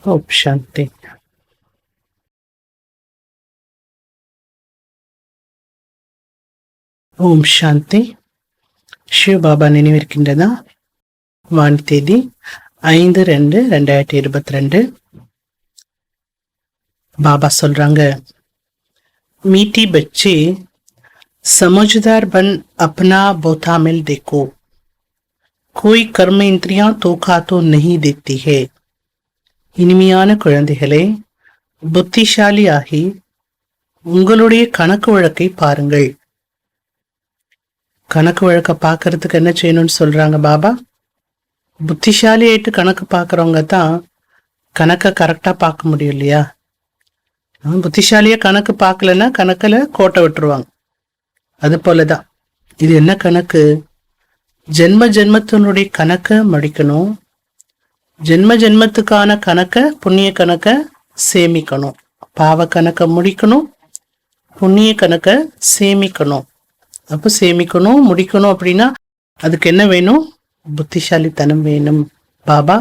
ஓம் சாந்தி. ஓம் சாந்தி. சிவ பாபா நினைவிருக்கின்றதா? வான் தேதி 5/2/2022. பாபா சொல்றாங்க, மீட்டி बच्चे समझदार बन अपना बोता मिल देखो, कोई कर्म इंद्रियां धोखा तो नहीं देती है. இனிமையான குழந்தைகளே, புத்திசாலியாகி உங்களுடைய கணக்கு வழக்கை பாருங்கள். கணக்கு வழக்க பாக்குறதுக்கு என்ன செய்யணும்னு சொல்றாங்க பாபா? புத்திசாலி ஆயிட்டு கணக்கு பாக்குறவங்க தான் கணக்கை கரெக்டா பார்க்க முடியும் இல்லையா? புத்திசாலியா கணக்கு பார்க்கலன்னா கணக்குல கோட்டை விட்டுருவாங்க. அது போலதான் இது. என்ன கணக்கு? ஜென்ம ஜென்மத்தினுடைய கணக்கை முடிக்கணும். ஜென்ம ஜென்மத்துக்கான கணக்கை, புண்ணிய கணக்கை சேமிக்கணும். பாவ கணக்கை முடிக்கணும், புண்ணிய கணக்கை சேமிக்கணும். அப்ப சேமிக்கணும், முடிக்கணும் அப்படின்னா அதுக்கு என்ன வேணும்? புத்திசாலித்தனம் வேணும். பாபா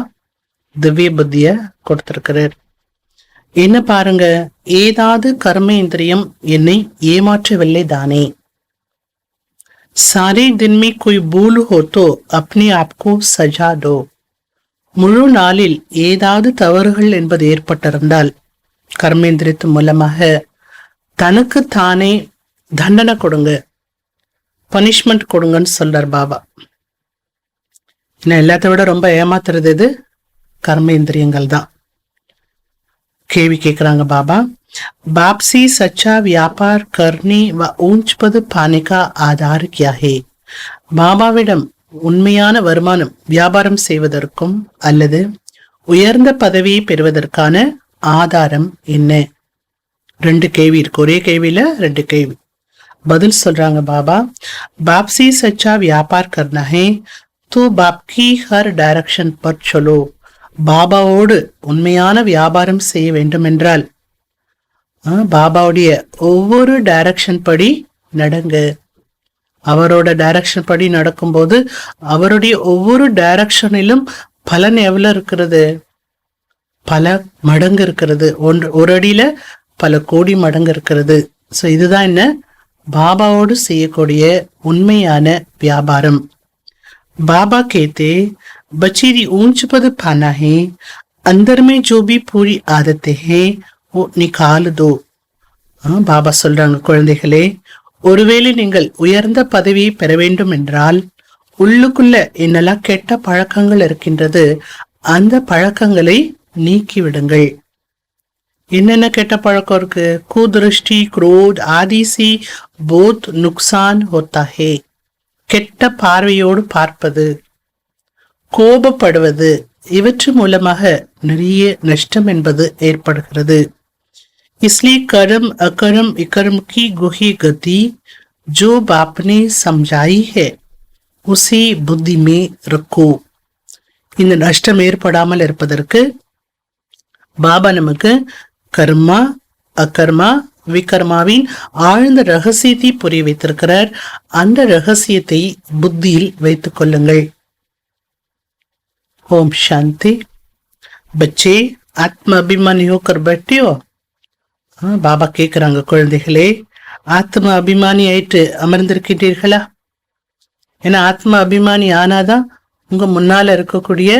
திவ்ய புத்திய கொடுத்திருக்கிறார். என்ன பாருங்க, ஏதாவது கர்மேந்திரியம் என்னை ஏமாற்றவில்லை தானே? सारे दिन में कोई भूल हो तो अपने आप को सजा दो. முழு நாளில் ஏதாவது தவறுகள் என்பது ஏற்பட்டிருந்தால் கர்மேந்திரியத்து மூலமாக தனக்கு தானே தண்டனை கொடுங்க, பனிஷ்மெண்ட் கொடுங்கன்னு சொல்றார் பாபா. எல்லாத்த விட ரொம்ப ஏமாத்துறது எது? கர்மேந்திரியங்கள் தான். கேள்வி கேட்கிறாங்க பாபா, बापसी सच्चा व्यापार करने व ऊंच पद पाने का आधार क्या है? பாபாவிடம் உண்மையான வருமானம் வியாபாரம் செய்வதற்கும் அல்லது உயர்ந்த பதவியை பெறுவதற்கான ஆதாரம் என்ன? 2 கேள்வி இருக்கு. ஒரே கேள்வியில 2 கேள்வி. பதில் சொல்றாங்க பாபா, बापसी सच्चा व्यापार करना है तो बाप की हर डायरेक्शन पर चलो. பாபாவோடு உண்மையான வியாபாரம் செய்ய வேண்டும் என்றால் பாபாவுடைய ஒவ்வொரு டைரக்ஷன் படி நடங்க. அவரோட டைரக்ஷன் படி நடக்கும்போது அவருடைய ஒவ்வொரு டைரக்ஷனிலும் பலன் எவ்வளவு இருக்கிறது? பல மடங்கு இருக்கிறது. ஒரு அடியில பல கோடி மடங்கு இருக்கிறது. சோ இதுதான் என்ன? பாபாவோடு செய்யக்கூடிய உண்மையான வியாபாரம். பாபா கேத்தே बच्ची दी ऊंच पद पाना है, अंदर में जो भी पूरी आदतें हैं वो निकाल दो. பாபா சொல்றாங்க, குழந்தைகளே, ஒருவேளை நீங்கள் உயர்ந்த பதவியை பெற வேண்டும் என்றால் உள்ளுக்குள்ள என்னெல்லாம் கெட்ட பழக்கங்கள் இருக்கின்றது, அந்த பழக்கங்களை நீக்கி விடுங்கள். என்னென்ன கெட்ட பழக்கம் இருக்கு? குதிருஷ்டி, குரோத் ஆதி சி போத் நுக்சான் ஹோத்தா ஹே. கெட்ட பார்வையோடு பார்ப்பது, கோபப்படுவது, இவற்று மூலமாக நிறைய நஷ்டம் என்பது ஏற்படுகிறது. इसलिए कर्म अकर्म इकर्म की गुही गति जो बाप ने समझाई है उसे बुद्धि में रखो. இந்த நஷ்டம் ஏற்படாமல் இருப்பதற்கு பாபா நமக்கு கர்மா அகர்மா விகர்மாவின் ஆழ்ந்த ரகசியத்தை புரிய வைத்திருக்கிறார். அந்த ரகசியத்தை புத்தியில் வைத்துக் கொள்ளுங்கள். ओम शांति. बच्चे आत्म अभिमानी होकर बैठे हो? பாபா கேக்குறாங்க, குழந்தைகளே, ஆத்ம அபிமானி ஆயிட்டு அமர்ந்திருக்கின்றீர்களா? ஏன்னா ஆத்ம அபிமானி ஆனாதான் உங்க முன்னால இருக்கக்கூடிய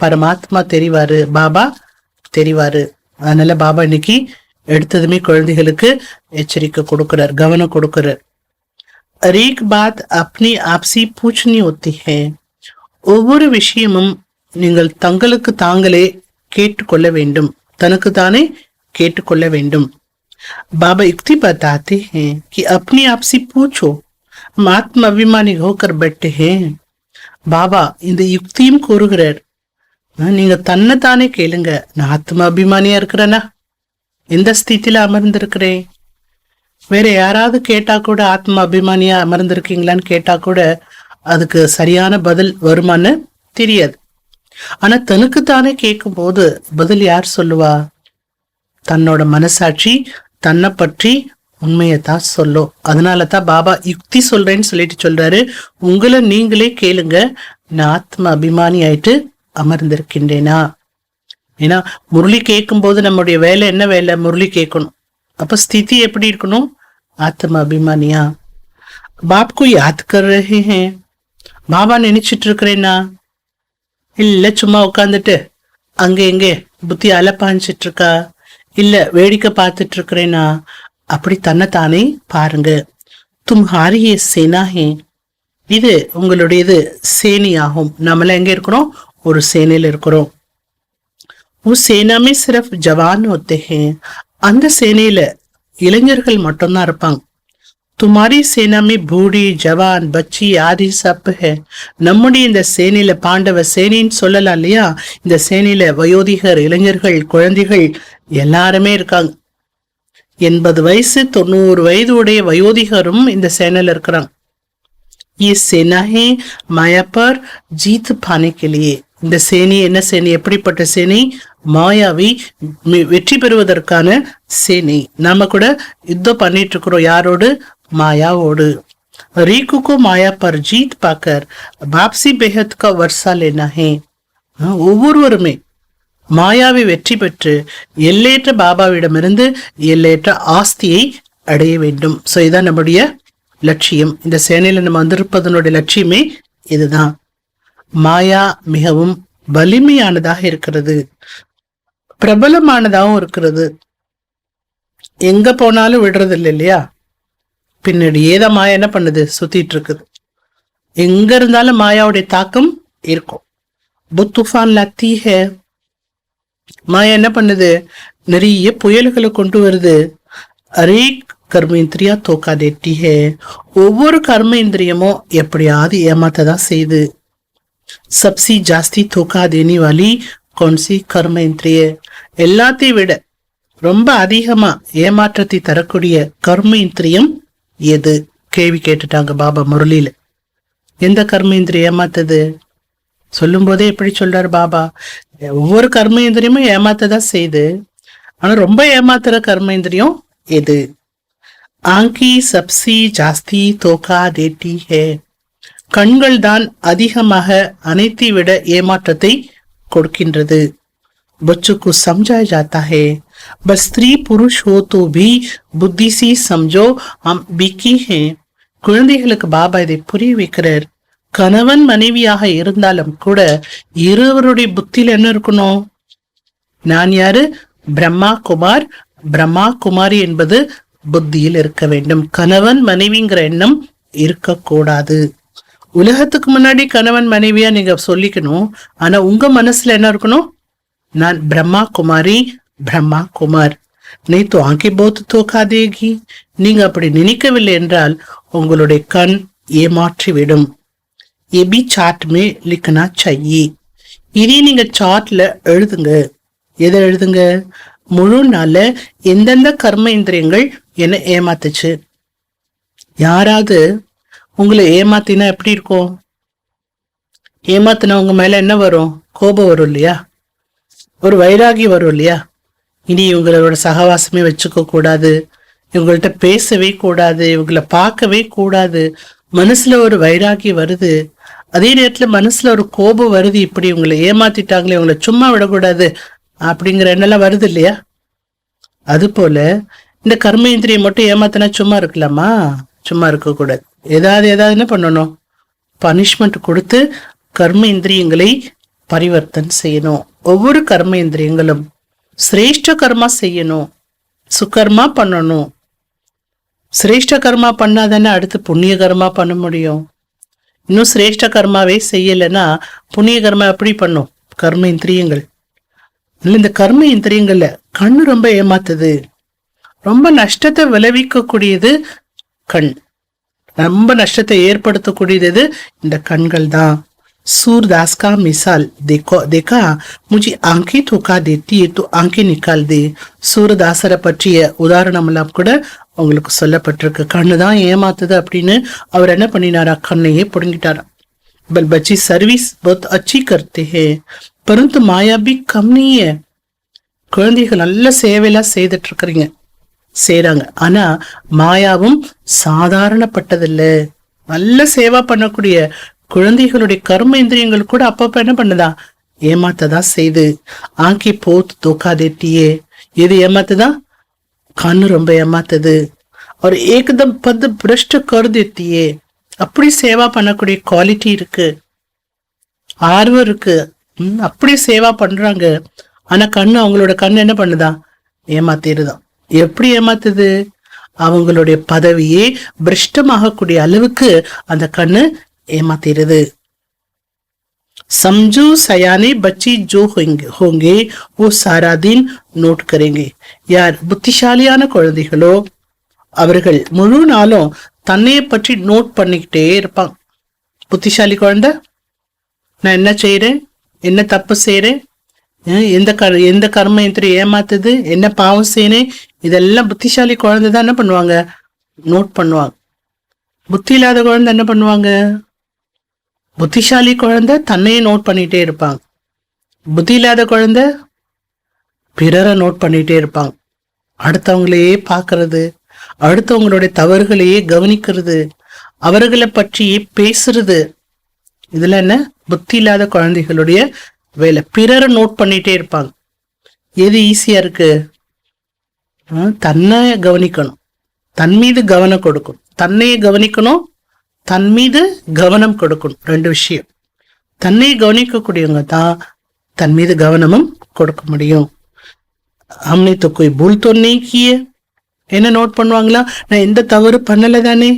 பரமாத்மா தெரிவாரு, பாபா தெரிவாரு. அதனால பாபா இன்னைக்கு எடுத்ததுமே குழந்தைகளுக்கு எச்சரிக்கை கொடுக்கிறார், கவனம் கொடுக்கிறார். हर एक बात अपनी आप से पूछनी होती है. ஒவ்வொரு விஷயமும் நீங்கள் தங்களுக்கு தாங்களே கேட்டுக்கொள்ள வேண்டும், தனக்கு தானே கேட்டுக்கொள்ள வேண்டும். பாபா யுக்தி बताते हैं कि अपने आप से पूछो, हम आत्म अभिमानी होकर बैठे हैं. பாபா இந்த யுக்தியும் கூறுகிறார், நீங்க தன்னைத்தானே கேளுங்க, நான் ஆத்ம அபிமானியா இருக்கிறேனா? எந்த ஸ்திதியில அமர்ந்திருக்கிறேன்? வேற யாராவது கேட்டா கூட ஆத்ம அபிமானியா அமர்ந்திருக்கீங்களான்னு கேட்டா கூட அதுக்கு சரியான பதில் வருமானு தெரியாது. ஆனா தனக்குத்தானே கேட்கும் போது பதில் யார் சொல்லுவா? தன்னோட மனசாட்சி தன்னை பற்றி உண்மையத்தான் சொல்லும். அதனாலதான் பாபா யுக்தி சொல்றேன்னு சொல்லிட்டு சொல்றாரு, உங்களை நீங்களே கேளுங்க, நான் ஆத்ம அபிமானி ஆயிட்டு அமர்ந்திருக்கின்றேனா? ஏன்னா முரளி கேட்கும் போது நம்முடைய வேலை என்ன வேலை? முரளி கேட்கணும். அப்ப ஸ்திதி எப்படி இருக்கணும்? ஆத்ம அபிமானியா. பாப்கு யாத் கர் ரஹே ஹே, பாபா நினைச்சிட்டு இருக்கிறேன்னா, இல்ல சும்மா உட்காந்துட்டு அங்க எங்கே புத்தி அலப்பாஞ்சிட்டு இருக்கா, இல்ல வேடிக்கை பார்த்துட்டு இருக்கிறேன்னா, அப்படி தன்னைத்தானே பாருங்க. தும்ஹாரியே சேனா ஹே, இது உங்களுடையது சேனி ஆகும். நம்மள எங்க இருக்கிறோம்? ஒரு சேனையில இருக்கிறோம். உஸ் சேனாமே சிறப் ஜவான் होते हैं, அந்த சேனையில இளைஞர்கள் மட்டும்தான் இருப்பாங்க. துமாரி சேனாமே பூடி ஜவான் பச்சி ஆதி சப் ஹே, நம்முடைய இந்த சேனையில பாண்டவ சேனின்னு சொல்லலாம் இல்லையா? இந்த சேனையில வயோதிகர், இளைஞர்கள், குழந்தைகள் எல்லாருமே இருக்காங்க. 80 வயசு 90 வயது உடைய வயோதிகரும் இந்த சேனையில இருக்கிறாங்க. ये सेना है माया पर जीत पाने के लिए, இந்த சேனை என்ன சேனை? எப்படிப்பட்ட சேனை? மாயாவை வெற்றி பெறுவதற்கான சேனை. நாம கூட யுத்தம் பண்ணிட்டு இருக்கிறோம். யாரோடு? மாயாவோடு. ரீகு को माया पर जीत पाकर वापसी बेहद का वर्षा लेना है. ஒவ்வொருவருமே மாயாவை வெற்றி பெற்று எல்லையற்ற பாபாவிடமிருந்து எல்லையற்ற ஆஸ்தியை அடைய வேண்டும். சோ இதான் நம்முடைய லட்சியம். இந்த சேனையில நம்ம வந்திருப்பதனுடைய லட்சியமே இதுதான். மாயா மிகவும் வலிமையானதாக இருக்கிறது, பிரபலமானதாகவும் இருக்கிறது. எங்க போனாலும் விடுறது இல்லை இல்லையா? பின்னாடி ஏதா மாயா என்ன பண்ணுது? சுத்திட்டு இருக்குது. எங்க இருந்தாலும் மாயாவுடைய தாக்கம் இருக்கும். புத்துஃபான் லத்தி ஹே, மாயா என்ன பண்ணுது? நிறைய புயல்களை கொண்டு வருது. அரே கர்ம இந்திரியா தோக்கா தேட்டி ஹே, ஒவ்வொரு கர்ம இந்திரியமும் எப்படியாவது ஏமாத்ததான் செய்யுது. சப்சி ஜாஸ்தி தோக்கா தேனி வாலி கொன்சி கர்ம இந்திரிய, எல்லாத்தையும் விட ரொம்ப அதிகமா ஏமாற்றத்தை தரக்கூடிய கர்ம இந்திரியம் எது? கேள்வி கேட்டுட்டாங்க பாபா முரளியில. எந்த கர்ம இந்திரியம் ஏமாத்தது? சொல்லும் போதே எப்படி சொல்றாரு பாபா? ஒவ்வொரு கர்ம இந்திரியமும் ஏமாத்ததான் செய்யுது. ஆனா ரொம்ப ஏமாத்துற கர்ம இந்திரியம் எது? ஆங்கி சப்சி ஜாஸ்தி தோக்கா தேட்டி ஹே, கண்கள் தான் அதிகமாக அனைத்தை விட ஏமாற்றத்தை கொடுக்கின்றது. बच्चों को समझाया जाता है, बस स्त्री पुरुष हो तो भी बुद्धि से समझो हम बिकी हैं. குழந்தைகளுக்கு பாபா இதை புரிய வைக்கிறார். கணவன் மனைவியாக இருந்தாலும் கூட இருவருடைய புத்தியில என்ன இருக்கணும்? நான் யாரு? பிரம்மா குமார், பிரம்மா குமாரி என்பது புத்தியில் இருக்க வேண்டும். கணவன் மனைவிங்கிற எண்ணம் இருக்கக்கூடாது. உலகத்துக்கு முன்னாடி கணவன் மனைவியா நீங்க சொல்லிக்கணும். ஆனா உங்க மனசுல என்ன இருக்கணும்? நான் பிரம்மா குமாரி, பிரம்மா குமார். நீ தோ ஆங்கி போத்து தோக்கா தேகி, நீங்க அப்படி நினைக்கவில்லை என்றால் உங்களுடைய கண் ஏமாற்றிவிடும். எபி சாட் மே லிக்கனா சாயி, இனி நீங்க சாட்ல எழுதுங்க. எதை எழுதுங்க? முழு நாள்ல எந்தெந்த கர்ம இந்திரியங்கள் என்ன ஏமாத்துச்சு. யாராவது உங்களை ஏமாத்தினா எப்படி இருக்கும்? ஏமாத்தினா உங்க மேல என்ன வரும்? கோபம் வரும் இல்லையா? ஒரு வைராகி வரும் இல்லையா? இனி இவங்களோட சகவாசமே வச்சுக்க கூடாது, இவங்கள்ட்ட பேசவே கூடாது, இவங்களை பார்க்கவே கூடாது. மனசுல ஒரு வைராகி வருது. அதே நேரத்துல மனசுல ஒரு கோபம் வருது. இப்படி இவங்களை ஏமாத்திட்டாங்களே, இவங்களை சும்மா விடக்கூடாது அப்படிங்கிற எண்ணெல்லாம் வருது இல்லையா? அது போல இந்த கர்ம இந்திரியம் மட்டும் ஏமாத்தினா சும்மா இருக்கலாமா? சும்மா இருக்க கூடாது. ஏதாவது என்ன பண்ணணும்? பனிஷ்மெண்ட் கொடுத்து கர்ம இந்திரியங்களை பரிவர்த்தனை செய்யணும். ஒவ்வொரு கர்ம இந்திரியங்களும் சிரேஷ்ட கர்மா செய்யணும், சுகர்மா பண்ணணும். சிரேஷ்ட கர்மா பண்ணாதானே அடுத்து புண்ணிய கர்மா பண்ண முடியும். இன்னும் சிரேஷ்ட கர்மாவே செய்யலைன்னா புண்ணிய கர்மா எப்படி பண்ணும்? கர்ம இந்திரியங்கள். இந்த கர்ம இந்திரியங்கள்ல கண்ணு ரொம்ப ஏமாத்துது. ரொம்ப நஷ்டத்தை விளைவிக்க கூடியது கண். ரொம்ப நஷ்டத்தை ஏற்படுத்தக்கூடியது இந்த கண்கள் தான். सूरदास का मिसाल देखा मुझे आंखें धोखा देती है तो आंखें निकाल दे. சூரதாசரை பற்றிய உதாரணம் எல்லாம் கூட உங்களுக்கு சொல்லப்பட்டிருக்கு. கண்ணு தான் ஏமாத்துது அப்படின்னு அவர் என்ன பண்ணினாரா? கண்ணையே புடுங்கிட்டாரா. बल बच्ची सर्विस बहुत अच्छी करते हैं परंतु माया भी कम नहीं है. குழந்தைகள் நல்ல சேவையெல்லாம் செய்துட்டு இருக்கிறீங்க, செய்யறாங்க. ஆனா மாயாவும் சாதாரணப்பட்டதில்லை. நல்ல சேவா பண்ணக்கூடிய குழந்தைகளுடைய கர்ம இந்திரியங்கள் கூட அப்பப்ப என்ன பண்ணுதா? ஏமாத்ததான் செய்து. ஆங்கி போத் தோக்கா தேத்தியே, எது ஏமாத்துதா? கண்ணு ரொம்ப ஏமாத்துது. और एकदम पद भ्रष्ट कर देती है. அப்படி சேவா பண்ணக்கூடிய குவாலிட்டி இருக்கு, ஆர்வம் இருக்கு, அப்படி சேவா பண்றாங்க. ஆனா கண்ணு, அவங்களோட கண்ணு என்ன பண்ணுதா? ஏமாத்திடுதான். எப்படி ஏமாத்துது? அவங்களுடைய பதவியே பிரஷ்டமாகக்கூடிய அளவுக்கு அந்த கண்ணு ஏமாத்திடுது. समझो सयाने बच्चे जो होंगे वो सारा दिन नोट करेंगे. யார் புத்திசாலியான குழந்தைகளோ அவர்கள் முழு நாளும் தன்னைய பற்றி நோட் பண்ணிக்கிட்டே இருப்பாங்க. புத்திசாலி குழந்தை, நான் என்ன செய்யறேன், என்ன தப்பு செய்யறேன், எந்த கர்ம இந்திரியம் ஏமாத்துது, என்ன பாவம் செய்யறேன், இதெல்லாம் புத்திசாலி குழந்தை தான் என்ன பண்ணுவாங்க? நோட் பண்ணுவாங்க. புத்தி இல்லாத குழந்தை என்ன பண்ணுவாங்க? புத்திசாலி குழந்தை தன்னையே நோட் பண்ணிட்டே இருப்பாங்க. புத்தி இல்லாத குழந்தை பிறரை நோட் பண்ணிட்டே இருப்பாங்க. அடுத்தவங்களையே பார்க்கறது, அடுத்தவங்களுடைய தவறுகளையே கவனிக்கிறது, அவர்களை பற்றியே பேசுறது, இதுல என்ன? புத்தி இல்லாத குழந்தைகளுடைய வேலை. பிறரை நோட் பண்ணிட்டே இருப்பாங்க. எது ஈஸியா இருக்கு? தன்னை கவனிக்கணும், தன் மீது கவனம் கொடுக்கணும். தன்னையே கவனிக்கணும், தன் மீது கவனம் கொடுக்கணும். ரெண்டு விஷயம். தன்னை கவனிக்கக்கூடியவங்க தான் தன் மீது கவனமும் கொடுக்க முடியும். हमने तो कोई भूल तो नहीं की है. என்ன நோட் பண்ணுவாங்களா? நான் எந்த தவறு பண்ணல தானே.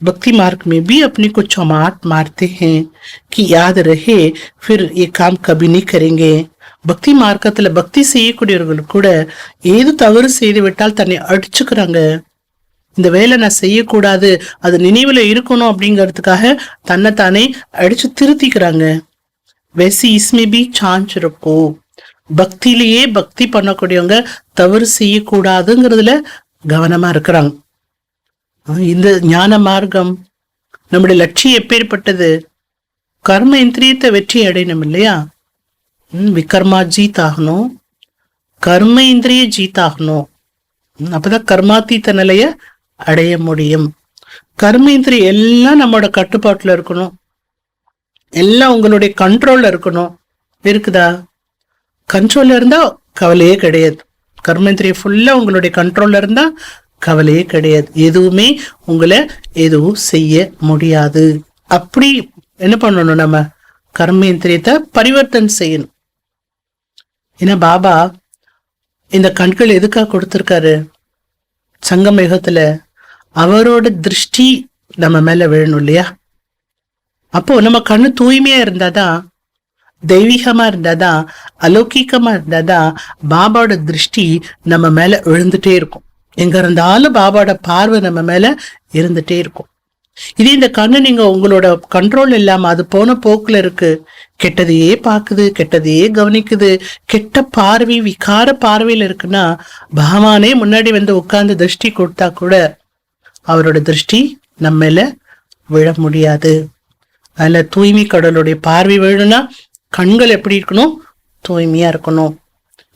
भक्ति मार्ग में भी अपने को चौमाट मारते हैं कि याद रहे फिर ये काम कभी नहीं करेंगे. பக்தி மார்க்கத்துல பக்தி செய்யக்கூடியவர்கள் கூட ஏது தவறு செய்து விட்டால் தன்னை அடிச்சுக்கிறாங்க. இந்த வேலை நான் செய்யக்கூடாது, அது நினைவுல இருக்கணும் அப்படிங்கிறதுக்காக தன்னைத்தானே அடிச்சு திருத்திக்கிறாங்க. वैसे इसमें भी சான்ஸ் இருக்கும். பக்தியிலேயே பக்தி பண்ணக்கூடியவங்க தவறு செய்யக்கூடாதுங்கிறதுல கவனமா இருக்கிறாங்க. இந்த ஞான மார்க்கம் நம்முடைய லட்சியம் எப்பேற்பட்டது? கர்ம இந்திரியத்தை வெற்றி அடையணும் இல்லையா? விகர்மா ஜீத் ஆகணும், கர்ம இந்திரிய ஜீத் ஆகணும். அப்பதான் கர்மாத்தீத்த நிலைய அடைய முடியும். கர்ம இந்திரியம் எல்லாம் நம்மளோட கட்டுப்பாட்டுல இருக்கணும், எல்லாம் உங்களுடைய கண்ட்ரோல்ல இருக்கணும். இருக்குதா? கண்ட்ரோல்ல இருந்தா கவலையே கிடையாது. கர்மேந்திரியம் ஃபுல்லா உங்களுடைய கண்ட்ரோல்ல இருந்தா கவலையே கிடையாது. எதுவுமே உங்களை எதுவும் செய்ய முடியாது. அப்படி என்ன பண்ணணும்? நம்ம கர்மேந்திரியத்தை பரிவர்த்தனை செய்யணும். ஏன்னா பாபா இந்த கண்கள் எதுக்காக கொடுத்திருக்காரு? சங்கமேகத்துல அவரோட திருஷ்டி நம்ம மேல விழணும் இல்லையா? அப்போ நம்ம கண்ணு தூய்மையா இருந்தாதான், தெய்வீகமா இருந்தாதான், அலௌகிக்கமா இருந்தாதான் பாபாவோட திருஷ்டி நம்ம மேல விழுந்துட்டே இருக்கும். எங்க இருந்தாலும் பாபாவோட பார்வை நம்ம மேல இருந்துட்டே இருக்கும். இதே இந்த கண்ணு நீங்க உங்களோட கண்ட்ரோல் இல்லாம அது போன போக்குல இருக்கு, கெட்டதையே பாக்குது, கெட்டதையே கவனிக்குது, கெட்ட பார்வை விகார பார்வையில இருக்குன்னா பகவானே முன்னாடி வந்து உட்கார்ந்து திருஷ்டி கொடுத்தா கூட அவரோட திருஷ்டி நம்ம மேல விழ முடியாது. அதுல தூய்மை கடவுளுடைய பார்வை விழணும்னா கண்கள் எப்படி இருக்கணும்? தூய்மையா இருக்கணும்.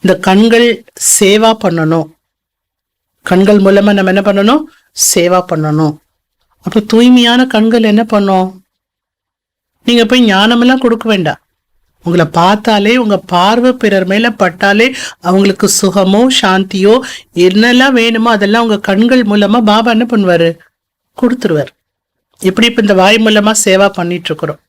இந்த கண்கள் சேவா பண்ணணும். கண்கள் மூலமா நம்ம என்ன பண்ணணும்? சேவா பண்ணணும். அப்ப தூய்மையான கண்கள் என்ன பண்ணும்? நீங்க போய் ஞானமெல்லாம் கொடுக்க வேண்டாம். உங்களை பார்த்தாலே, உங்க பார்வை பிறர் மேல பட்டாலே அவங்களுக்கு சுகமோ சாந்தியோ என்னெல்லாம் வேணுமோ அதெல்லாம் உங்க கண்கள் மூலமா பாபா என்ன பண்ணுவாரு? கொடுத்துருவார். எப்படி இப்ப இந்த வாய் மூலமா சேவா பண்ணிட்டு இருக்கிறோம்,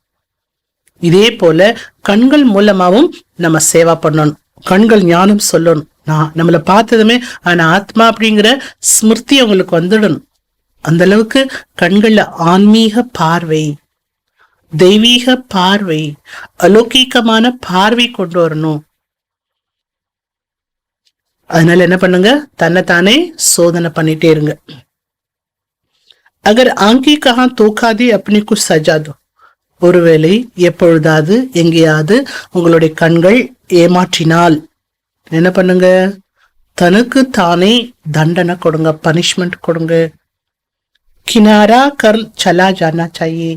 இதே போல கண்கள் மூலமாவும் நம்ம சேவா பண்ணணும். கண்கள் ஞானம் சொல்லணும். நான் நம்மளை பார்த்ததுமே ஆனா ஆத்மா அப்படிங்கிற ஸ்மிருதி அவங்களுக்கு வந்துடணும். அந்த அளவுக்கு கண்கள்ல ஆன்மீக பார்வை, தெய்வீக பார்வை, அலௌகிகமான பார்வை கொண்டு வரணும். அதனால என்ன பண்ணுங்க? தன்னைத்தானே சோதனை பண்ணிட்டே இருங்க. அகர் ஆங்கி கஹா தோக்காதே அப்படி குछ சஜா தோ. ஒருவேளை எப்பொழுதாவது எங்கேயாவது உங்களுடைய கண்கள் ஏமாற்றினால் என்ன பண்ணுங்க? தனக்கு தானே தண்டனை கொடுங்க, பனிஷ்மெண்ட் கொடுங்க. கினாரா கர் சலா ஜானா சாயே.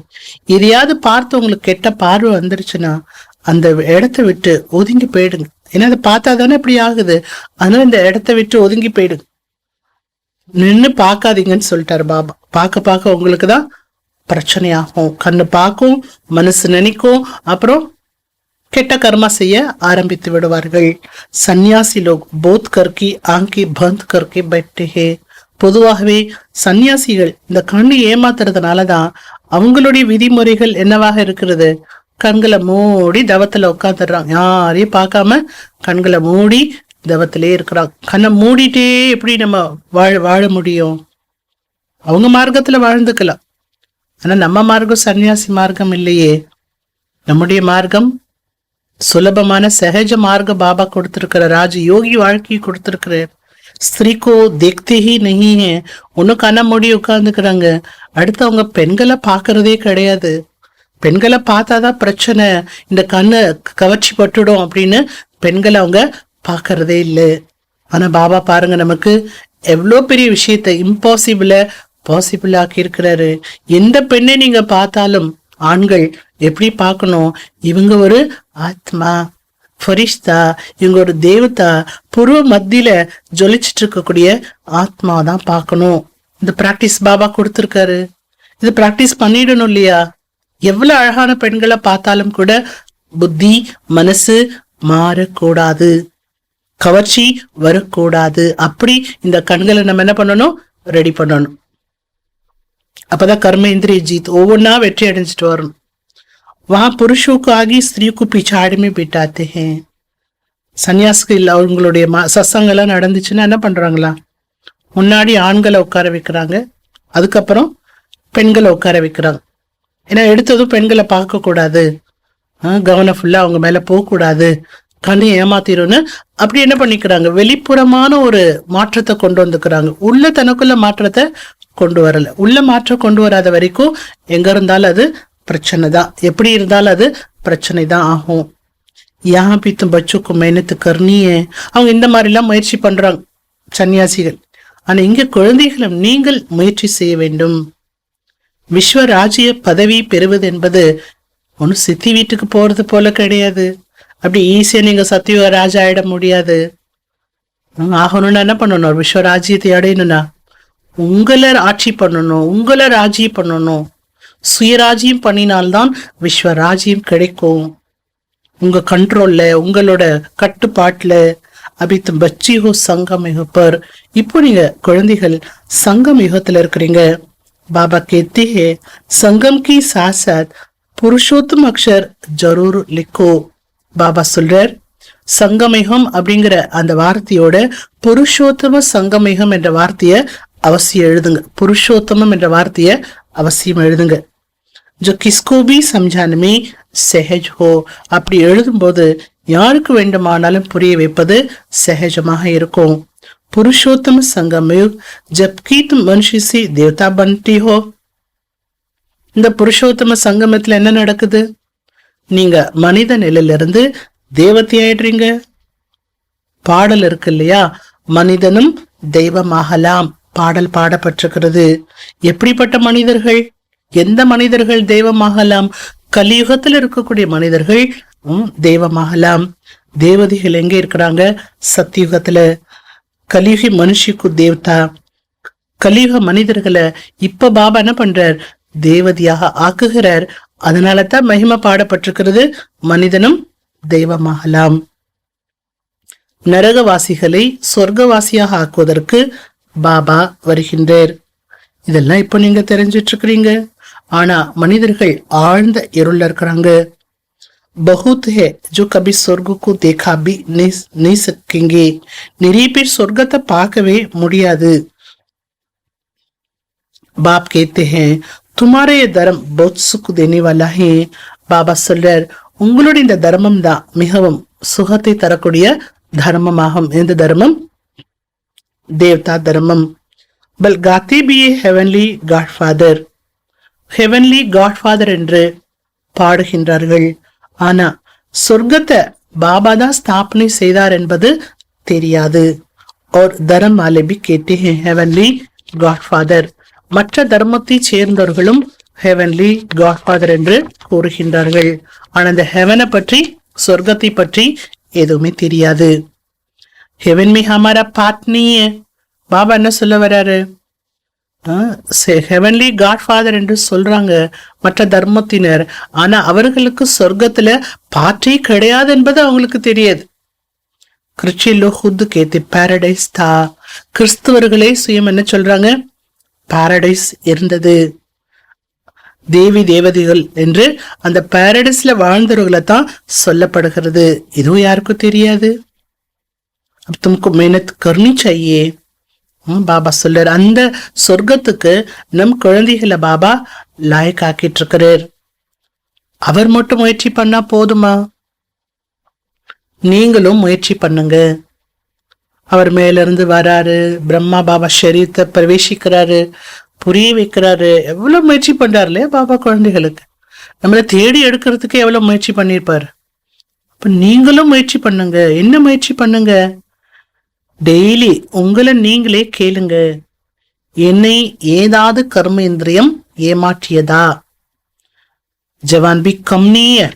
எதையாவது பார்த்து உங்களுக்கு கெட்ட பார்வை வந்துருச்சுன்னா அந்த இடத்த விட்டு ஒதுங்கி போயிடுங்க. ஏன்னா அதை பார்த்தா தானே இப்படி ஆகுது. அதனால இந்த இடத்த விட்டு ஒதுங்கி போயிடுங்க. நின்று பார்க்காதீங்கன்னு சொல்லிட்டாரு பாபா. பார்க்க பார்க்க உங்களுக்கு தான் பிரச்சனையாகும். கண்ணு பார்க்கும், மனசு நினைக்கும், அப்புறம் கெட்ட கர்மா செய்ய ஆரம்பித்து விடுவார்கள். சன்னியாசி லோக் போத் கர்க்கி ஆங்கி பந்த் கர்க்கி பைட்டே ஹே. பொதுவாகவே சன்னியாசிகள் இந்த கண்ணு ஏமாத்துறதுனாலதான் அவங்களுடைய விதிமுறைகள் என்னவாக இருக்கிறது? கண்களை மூடி தவத்துல உட்காந்துடுறாங்க. யாரையும் பார்க்காம கண்களை மூடி தவத்திலே இருக்கிறாங்க. கண்ணை மூடிட்டே எப்படி நம்ம வாழ முடியும்? அவங்க மார்க்கத்துல வாழ்ந்துக்கலாம். ஆனா நம்ம மார்க்கம் சன்னியாசி மார்க்கம் இல்லையே. நம்முடைய மார்க்கம் சுலபமான சகஜ மார்க்க பாபா கொடுத்திருக்கிற ராஜ யோகி வாழ்க்கையை கொடுத்திருக்கிற. ஸ்திரீக்கோ தேக்தே ஹி நஹி ஹே. ஒன்னும் கண்ணை மூடி உட்கார்ந்துக்கிறாங்க. அடுத்து அவங்க பெண்களை பாக்குறதே கிடையாது. பெண்களை பார்த்தாதான் பிரச்சனை, இந்த கண்ணு கவர்ச்சி பட்டுடும் அப்படின்னு பெண்களை அவங்க பாக்குறதே இல்லை. ஆனா பாபா பாருங்க நமக்கு எவ்வளோ பெரிய விஷயத்த இம்பாசிபிள பாசிபிள் ஆக்கி இருக்கிறாரு. எந்த பெண்ணை நீங்க பார்த்தாலும் ஆண்கள் எப்படி பார்க்கணும்? இவங்க ஒரு ஆத்மா, ஃபரிஷ்தா, இவங்க ஒரு தேவதா, புருவ மத்தியில ஜொலிச்சிட்டு இருக்கக்கூடிய ஆத்மா தான் பார்க்கணும். இந்த பிராக்டிஸ் பாபா கொடுத்துருக்காரு. இது பிராக்டிஸ் பண்ணிடணும் இல்லையா? எவ்வளவு அழகான பெண்களை பார்த்தாலும் கூட புத்தி மனசு மாறக்கூடாது, கவர்ச்சி வரக்கூடாது. அப்படி இந்த கண்களை நம்ம என்ன பண்ணணும்? ரெடி பண்ணணும். அப்பதான் கர்மேந்திரிய ஜீத் ஒவ்வொன்னா வெற்றி அடைஞ்சிட்டு வரணும். வா புருஷோக்கு ஆகி ஸ்திரீக்கு பிச்சாடுமே பிட்டாத்தே ஹே. சன்னியாசுக்கு இல்ல அவங்களுடைய சத்சங்கெல்லாம் நடந்துச்சுன்னா என்ன பண்றாங்களா? முன்னாடி ஆண்களை உட்கார வைக்கிறாங்க, அதுக்கப்புறம் பெண்களை உட்கார வைக்கிறாங்க. ஏன்னா எடுத்ததும் பெண்களை பார்க்க கூடாது, கவனம் ஃபுல்லா அவங்க மேல போக கூடாது, கண்ணு ஏமாத்திரும்னு அப்படி என்ன பண்ணிக்கிறாங்க? வெளிப்புறமான ஒரு மாற்றத்தை கொண்டு வந்துக்கிறாங்க. உள்ள தனக்குள்ள மாற்றத்தை கொண்டு வரல. உள்ள மாற்றம் கொண்டு வராத வரைக்கும் எங்க இருந்தாலும் அது பிரச்சனை தான். எப்படி இருந்தாலும் அது பிரச்சனை தான் ஆகும். யா பித்தும் பச்சுக்கும் மெனத்து கர்ணியே. அவங்க இந்த மாதிரி எல்லாம் முயற்சி பண்றாங்க சன்னியாசிகள். ஆனா இங்க குழந்தைகளும் நீங்கள் முயற்சி செய்ய வேண்டும். விஸ்வராஜ்ய பதவி பெறுவது என்பது ஒன்னு சித்தி வீட்டுக்கு போறது போல கிடையாது. அப்படி ஈஸியா நீங்க சத்திய ராஜா ஆயிட முடியாது. ஆகணும்னா என்ன பண்ணணும்? விஸ்வராஜ்யத்தை அடையணும்னா உங்களை ஆட்சி பண்ணணும், உங்களை ராஜ்யம் பண்ணணும். சுயராஜ்யம் பண்ணினால்தான் விஸ்வராஜ்யம் கிடைக்கும். உங்க கண்ட்ரோல்ல, உங்களோட கட்டுப்பாட்டுல. அபித்தும் பச்சி ஹோ சங்கம் யுகப்பர். இப்போ நீங்க குழந்தைகள் சங்கம் யுகத்துல இருக்கிறீங்க. பாபா கேத்தி ஹே சங்கம் கி சாத் சாத் புருஷோத்தம் அக்ஷர் ஜரூர் லிக்கோ. பாபா சொல்றார் சங்கமேகம் அப்படிங்கிற அந்த வார்த்தையோட புருஷோத்தம சங்கமேகம் என்ற வார்த்தைய அவசியம் எழுதுங்க. புருஷோத்தமம் என்ற வார்த்தைய அவசியம் எழுதுங்க. ஜோ கிஸ்கோ பி சம்ஜானமே சஹஜ் ஹோ. அப்படி எழுதும்போது யாருக்கு வேண்டுமானாலும் புரிய வைப்பது சஹஜமாக இருக்கும். புருஷோத்தம சங்கமயுக் ஜப்கி தும் மனுஷி சி தேவதா பன்டி ஹோ. இந்த புருஷோத்தம சங்கமத்துல என்ன நடக்குது? நீங்க மனித நிலையிலிருந்து தேவதை ஆயிடுறீங்க. பாடல் இருக்கு இல்லையா? மனிதனும் தெய்வமாகலாம். பாடல் பாடப்பட்டிருக்கிறது. எப்படிப்பட்ட மனிதர்கள், எந்த மனிதர்கள் தெய்வமாகலாம்? கலியுகத்தில் இருக்கக்கூடிய மனிதர்கள் தெய்வமாகலாம். தேவதைகள் எங்க இருக்கிறாங்க? சத்தியுகத்துல. கலியுகி மனுஷிக்கு தேவதா. கலியுக மனிதர்களை இப்ப பாபா என்ன பண்றார்? தேவதையாக ஆக்குகிறார். அதனால தான் மகிமை பாடப்பட்டிருக்கிறது, மனிதனும் தெய்வமாகலாம். நரகவாசிகளை சொர்க்கவாசியாக ஆக்குவதற்கு பாபா வருகின்றார். இதெல்லாம் இப்ப நீங்க தெரிஞ்சிட்டு இருக்கிறீங்க. ஆனா மனிதர்கள் ஆழ்ந்த இருள்ல இருக்கிறாங்க. बहुत है जो कभी स्वर्ग को देखा भी नहीं सकेंगे. நிறைய பேர் சொர்க்கத்தை பார்க்கவே முடியாது. बाप कहते हैं तुम्हारे ये धर्म बहुत सुख देने वाला है. பாபா சொல்றார் உங்களுடைய இந்த தர்மம் தான் மிகவும் சுகத்தை தரக்கூடிய தர்மமாகும். இந்த தர்மம் தேவதா தர்மம். பல் காத்தி பி ஹெவன்லி காட்ஃபாதர். ஹெவன்லி காட்ஃபாதர் என்று பாடுகின்றார்கள். ஆனா சொர்க்கத்தை பாபா தான் ஸ்தாபனை செய்தார் என்பது தெரியாது. और धर्म वाले भी कहते हैं हेवनली गॉडफादर. மற்ற தர்மத்தை சேர்ந்தவர்களும் ஹெவன்லி காட்ஃபாதர் என்று கூறுகின்றார்கள். ஆனா இந்த ஹெவனை பற்றி, சொர்க்கத்தை பற்றி எதுவுமே தெரியாது. ஹெவன் மே ஹமாரா பாட் नहीं है. பாபா என்ன சொல்ல வர்றாரு? ஹெவன்லி காட்ஃபாதர் என்று சொல்றாங்க மற்ற தர்மத்தினர். ஆனா அவர்களுக்கு சொர்க்கத்துல பாற்றே கிடையாது என்பது அவங்களுக்கு தெரியாது. கிறிஸ்டியன்லோ ஹுத்து கேத்து பாரடைஸ் தா. கிறிஸ்துவர்களே சுயம் என்ன சொல்றாங்க? பாரடைஸ் இருந்தது, தேவி தேவதைகள் என்று அந்த பாரடைஸ்ல வாழ்ந்தவர்களை தான் சொல்லப்படுகிறது. இதுவும் யாருக்கும் தெரியாது. தும்கு மெஹனத் கர்னி சாஹியே. பாபா சொல்றார், அந்த சொர்க்கத்துக்கு நம் குழந்தைகளை பாபா லாயக் ஆக்கிட்டு இருக்கிறார். அவர் மட்டும் முயற்சி பண்ணா போதுமா? நீங்களும் முயற்சி பண்ணுங்க. அவர் மேல இருந்து வராரு, பிரம்மா பாபா ஷரீரத்தை பிரவேசிக்கிறாரு, புரிய வைக்கிறாரு, எவ்வளவு முயற்சி பண்றாரு இல்லையா பாபா குழந்தைகளுக்கு. நம்மளை தேடி எடுக்கிறதுக்கு எவ்வளவு முயற்சி பண்ணிருப்பாரு. அப்ப நீங்களும் முயற்சி பண்ணுங்க. என்ன முயற்சி பண்ணுங்க? டெய்லி உங்களை நீங்களே கேளுங்க, என்னை ஏதாவது கர்மேந்திரியம் ஏமாற்றியதா? ஜவான் பி கம்னிய.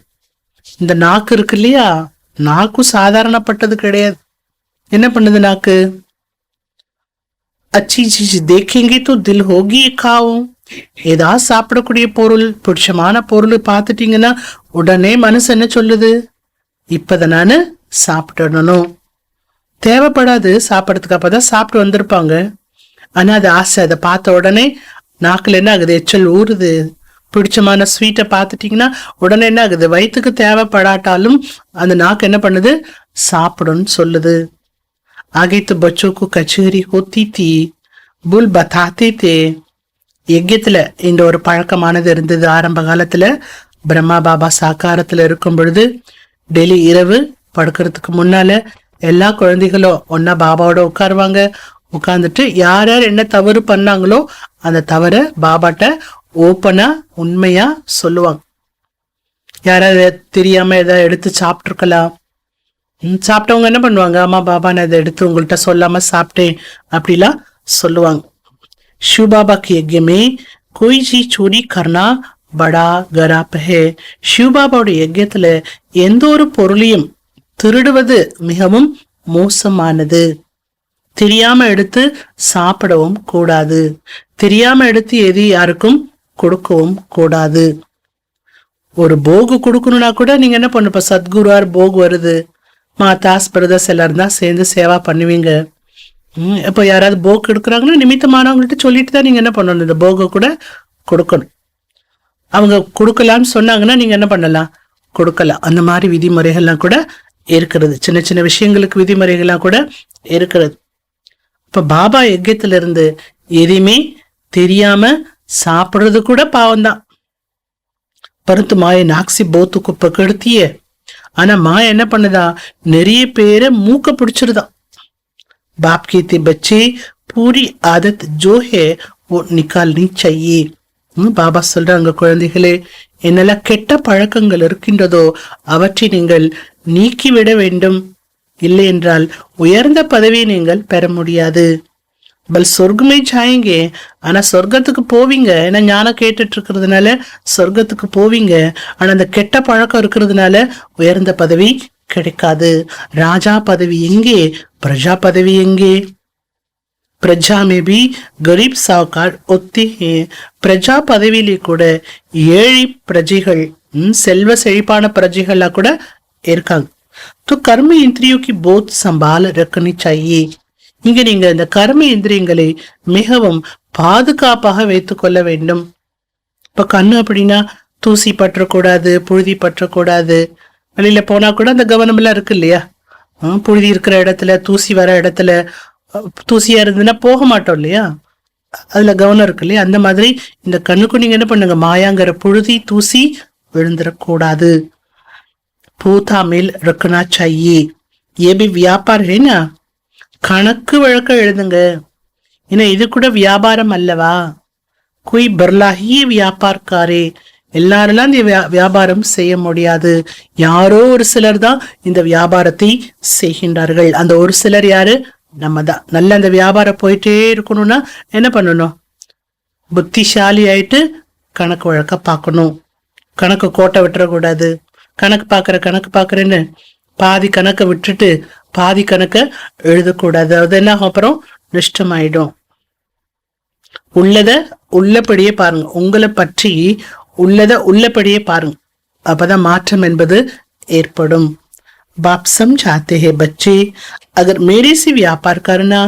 இந்த நாக்கு இருக்கு இல்லையா, நாக்கும் சாதாரணப்பட்டது கிடையாது. என்ன பண்ணுது நாக்கு? अच्छी चीज देखेंगे तो दिल होगी खाओ. ஏதாவது சாப்பிடக்கூடிய பொருள், பிடிச்சமான பொருள் பார்த்துட்டீங்கன்னா உடனே மனசு என்ன சொல்லுது? இப்பத நானு சாப்பிடணும். தேவைப்படாது சாப்பிடறதுக்கு, அப்பதான் சாப்பிட்டு வந்திருப்பாங்க. ஆனா அது ஆசை. அதை பார்த்த உடனே நாக்குல என்ன ஆகுது? எச்சல் ஊறுது. பிடிச்சமான ஸ்வீட்டை பார்த்துட்டீங்கன்னா உடனே என்ன ஆகுது? வயிற்றுக்கு தேவைப்படாட்டாலும் அந்த நாக்கு என்ன பண்ணுது? சாப்பிடும்னு சொல்லுது. आगे तो बच्चों को कचहरी होती थी, बुल बताते थे. யஜ்யத்துல இந்த ஒரு பழக்கமானது இருந்தது. ஆரம்ப காலத்துல பிரம்மா பாபா சாக்காரத்துல இருக்கும் பொழுது டெய்லி இரவு படுக்கிறதுக்கு முன்னால எல்லா குழந்தைகளும் ஒன்னா பாபாவோட உட்காருவாங்க. உட்கார்ந்துட்டு யார் யார் என்ன தவறு பண்ணாங்களோ அந்த தவற பாபாட்ட ஓப்பனா உண்மையா சொல்லுவாங்க. யாராவது தெரியாம ஏதாவது எடுத்து சாப்பிட்டுருக்கலாம். சாப்பிட்டவங்க என்ன பண்ணுவாங்க? அம்மா பாபா நான் இதை எடுத்து உங்கள்கிட்ட சொல்லாம சாப்பிட்டேன் அப்படிலாம் சொல்லுவாங்க. शिव बाबा के यज्ञ में कोई चीज चोरी करना बड़ा गराप है. शिव பாபாவோட யஜ்யத்துல எந்த ஒரு பொருளையும் திருடுவது மிகவும் மோசமானது. தெரியாம எடுத்து சாப்பிடவும் கூடாது. தெரியாம எடுத்து எது யாருக்கும் கொடுக்கவும் கூடாது. ஒரு போகு கொடுக்கணும்னா கூட நீங்க என்ன பண்ணு? இப்ப சத்குருவார் போகு வருது, மாதாஸ் பிரதர்ஸ் எல்லாரும் தான் சேர்ந்து சேவா பண்ணுவீங்க. இப்போ யாராவது போக்கு எடுக்கிறாங்கன்னா நிமித்தமானவங்கள்ட்ட சொல்லிட்டு தான் நீங்க என்ன பண்ணணும்? இந்த போக கூட கொடுக்கணும். அவங்க கொடுக்கலாம்னு சொன்னாங்கன்னா நீங்க என்ன பண்ணலாம்? கொடுக்கலாம். அந்த மாதிரி விதிமுறைகள்லாம் கூட இருக்கிறது. சின்ன சின்ன விஷயங்களுக்கு விதிமுறைகள்லாம் கூட இருக்கிறது. இப்ப பாபா யஜ்யத்துல இருந்து எதையுமே தெரியாம சாப்பிடுறது கூட பாவம்தான். பருத்து மாய நாக்சி போத்துக்கு பக்கெடுத்திய. ஆனா மாய என்ன பண்ணுதா? நிறைய பேரை மூக்க பிடிச்சிருதான். बाप की ते बच्चे पूरी आदत जो है वो निकालनी चाहिए. பாபா சொல்றாங்க, குழந்தைகளே என்னெல்லாம் கெட்ட பழக்கங்கள் இருக்கின்றதோ அவற்றை நீங்கள் நீக்கிவிட வேண்டும். இல்லை என்றால் உயர்ந்த பதவியை நீங்கள் பெற முடியாது. பல் சொர்க்கமே சாயங்க. ஆனா சொர்க்கத்துக்கு போவீங்க, ஏன்னா ஞானம் கேட்டுட்டு இருக்கிறதுனால சொர்க்கத்துக்கு போவீங்க. ஆனா அந்த கெட்ட பழக்கம் இருக்கிறதுனால உயர்ந்த பதவி கிடைக்காது. ராஜா பதவி எங்கே? பிரஜா பதவி எங்கே? பிரஜா மே பி கரீப் சாவுக்கார் ஒத்தி. பிரஜா பதவியிலே கூட ஏழை பிரஜைகள், செல்வ செழிப்பான பிரஜைகளா கூட இருக்காங்க. तो कर्म इंद्रियों की बहुत संभाल रखनी चाहिए. இங்க நீங்க இந்த கர்ம இந்திரியங்களை மிகவும் பாதுகாப்பாக வைத்துக் கொள்ள வேண்டும். இப்ப கண்ணு அப்படின்னா தூசி பற்றக்கூடாது, புழுதி பற்றக்கூடாது. வெளியில போனா கூட அந்த கவனம் எல்லாம் இருக்கு இல்லையா? புழுதி இருக்கிற இடத்துல, தூசி வர இடத்துல, தூசியா இருந்ததுன்னா போக மாட்டோம் இல்லையா? அதுல கவனம் இருக்கு இல்லையா? அந்த மாதிரி இந்த கண்ணுக்கு நீங்க என்ன பண்ணுங்க? மாயாங்கிற புழுதி தூசி விழுந்துடக்கூடாது. பூதா மேல் ரக்கனா சாயே. ஏபி வியாபாரம் ஏன்னா கணக்கு வழக்க எழுதுங்க. ஏன்னா இது கூட வியாபாரம் அல்லவா? குய் பர்லாஹி வியாபாரக்காரே. எல்லாரெல்லாம் இந்த வியாபாரம் செய்ய முடியாது. யாரோ ஒரு சிலர் தான் இந்த வியாபாரத்தை செய்கின்றார்கள். அந்த ஒரு சிலர் யாரு? நம்ம தான். நல்ல அந்த வியாபாரம் போயிட்டே இருக்கணும்னா என்ன பண்ணணும்? புத்திசாலி ஆயிட்டு கணக்கு வழக்க பார்க்கணும். கணக்கு கோட்டை விட்டுறக்கூடாது. கணக்கு பாக்குறேன்னு பாதி கணக்கை விட்டுட்டு பாதி கணக்க எழுதக்கூடாது. அது என்ன அப்புறம் நஷ்டமாயிடும். உள்ளத உள்ளபடியே பாருங்க, உங்களை பற்றி உள்ளத உள்ளபடியே பாருங்க, அப்பதான் மாற்றம் என்பது ஏற்படும். बाप समझाते हैं बच्चे, अगर मेरे से व्यापार करना,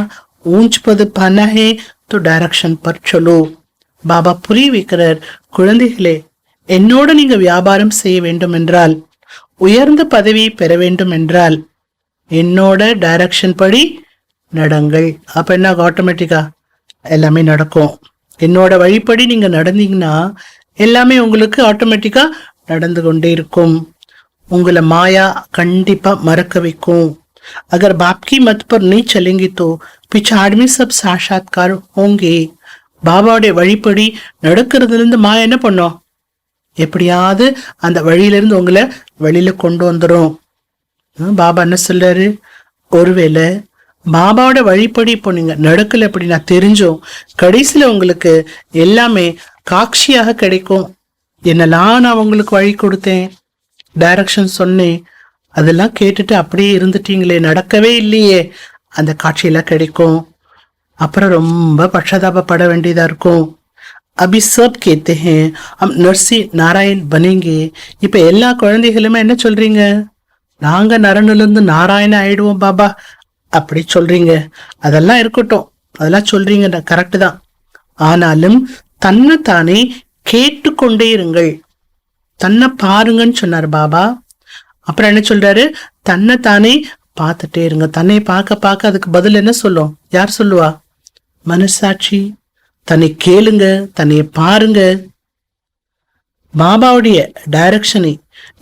ऊंच पद पाना है तो டைரக்ஷன் पर चलो. பாபா புரிய வைக்கிறார், குழந்தைகளே, என்னோட நீங்க வியாபாரம் செய்ய வேண்டும் என்றால், உயர்ந்த பதவியை பெற வேண்டும் என்றால், என்னோட டைரக்ஷன் படி நடங்கள். அப்ப என்ன, ஆட்டோமேட்டிக்கா எல்லாமே நடக்கும். என்னோட வழிப்படி நீங்க நடந்தீங்கன்னா எல்லாமே உங்களுக்கு ஆட்டோமேட்டிக்கா நடந்து கொண்டே இருக்கும். உங்களை மாயா கண்டிப்பா மறக்க வைக்கும். अगर बाप की मत पर नहीं चलेंगे तो पिछाड़ में सब साक्षात्कार होंगे. பாபாவுடைய வழிப்படி நடக்கிறதுல இருந்து மாயா என்ன பண்ணும், எப்படியாவது அந்த வழியிலிருந்து உங்களை வெளியில கொண்டு வந்துடும். பாபா என்ன சொல்றாரு, ஒருவேளை பாபாவோட வழிப்படி இப்போ நீங்க நடக்கல அப்படின்னா தெரிஞ்சோம், கடைசியில உங்களுக்கு எல்லாமே காட்சியாக கிடைக்கும். என்னெல்லாம் நான் உங்களுக்கு வழி கொடுத்தேன், டைரக்ஷன் சொன்னேன், அதெல்லாம் கேட்டுட்டு அப்படியே இருந்துட்டீங்களே, நடக்கவே இல்லையே, அந்த காட்சியெல்லாம் கிடைக்கும். அப்புறம் ரொம்ப பட்சதாபப்பட வேண்டியதா இருக்கும். அபி சப் கேते हैं हम नरसी नारायण बनेंगे. இப்ப எல்லா குழந்தைகளுமே என்ன சொல்றீங்க, நாங்க நரனுல இருந்து நாராயண ஆயிடுவோம் பாபா அப்படி சொல்றீங்க. அதெல்லாம் இருக்கட்டும், அதெல்லாம் சொல்றீங்க கரெக்ட் தான். ஆனாலும் தன்னைத்தானே கேட்டுக்கொண்டே இருங்கள். தன்னை பாருங்கன்னு சொன்னார் பாபா. அப்புறம் என்ன சொல்றாரு, தன்னைத்தானே பார்த்துட்டே இருங்க. தன்னை பார்க்க பார்க்க அதுக்கு பதில் என்ன சொல்லும், யார் சொல்லுவா, மனசாட்சி. தன்னை கேளுங்க, தன்னை பாருங்க. பாபாவுடைய டைரக்ஷனை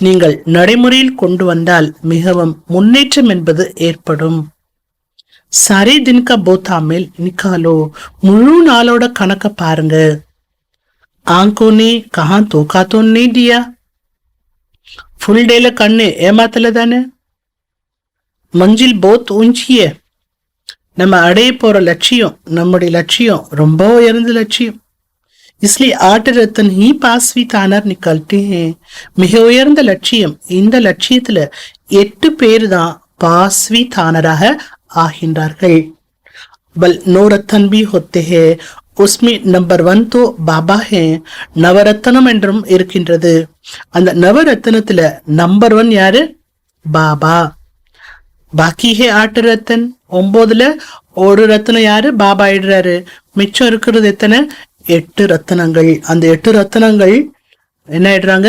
நீங்கள் நடைமுறையில் கொண்டு வந்தால் மிகவும் முன்னேற்றம் என்பது ஏற்படும். सारे दिन का बोथा मेल निकालो. முழு நாளோட கணக்க பாருங்க. आंखों ने कहा धोखा तो नहीं दिया. फुल डेல கண்ணு ஏமாத்தல தானே. मंजिल बहुत ऊंची है. நம்ம அடைய போற லட்சியம், நம்முடைய லட்சியம் ரொம்ப உயர்ந்த லட்சியம். इसलिए 8 रत्न ही पासवी तानर निकलते हैं. மிக உயர்ந்த லட்சியம். இந்த லட்சியத்துல 8 பேர் தான் பாஸ்வி தானராக ஆகின்றார்கள். बल 9 रत्न भी होते हैं. उसमें नंबर 1 तो பாபா है. நவரத்னம் என்றும் இருக்கின்றது. அந்த நவரத்னத்துல நம்பர் 1 யாரு, பாபா. பாக்கி ஹே 8 ரத்தன். 9ல ஒரு ரத்னம் யாரு, பாபா ஆயிடுறாரு. மிச்சம் இருக்கிறது எத்தனை, 8 ரத்னங்கள். அந்த 8 ரத்னங்கள் என்ன ஆயிடுறாங்க,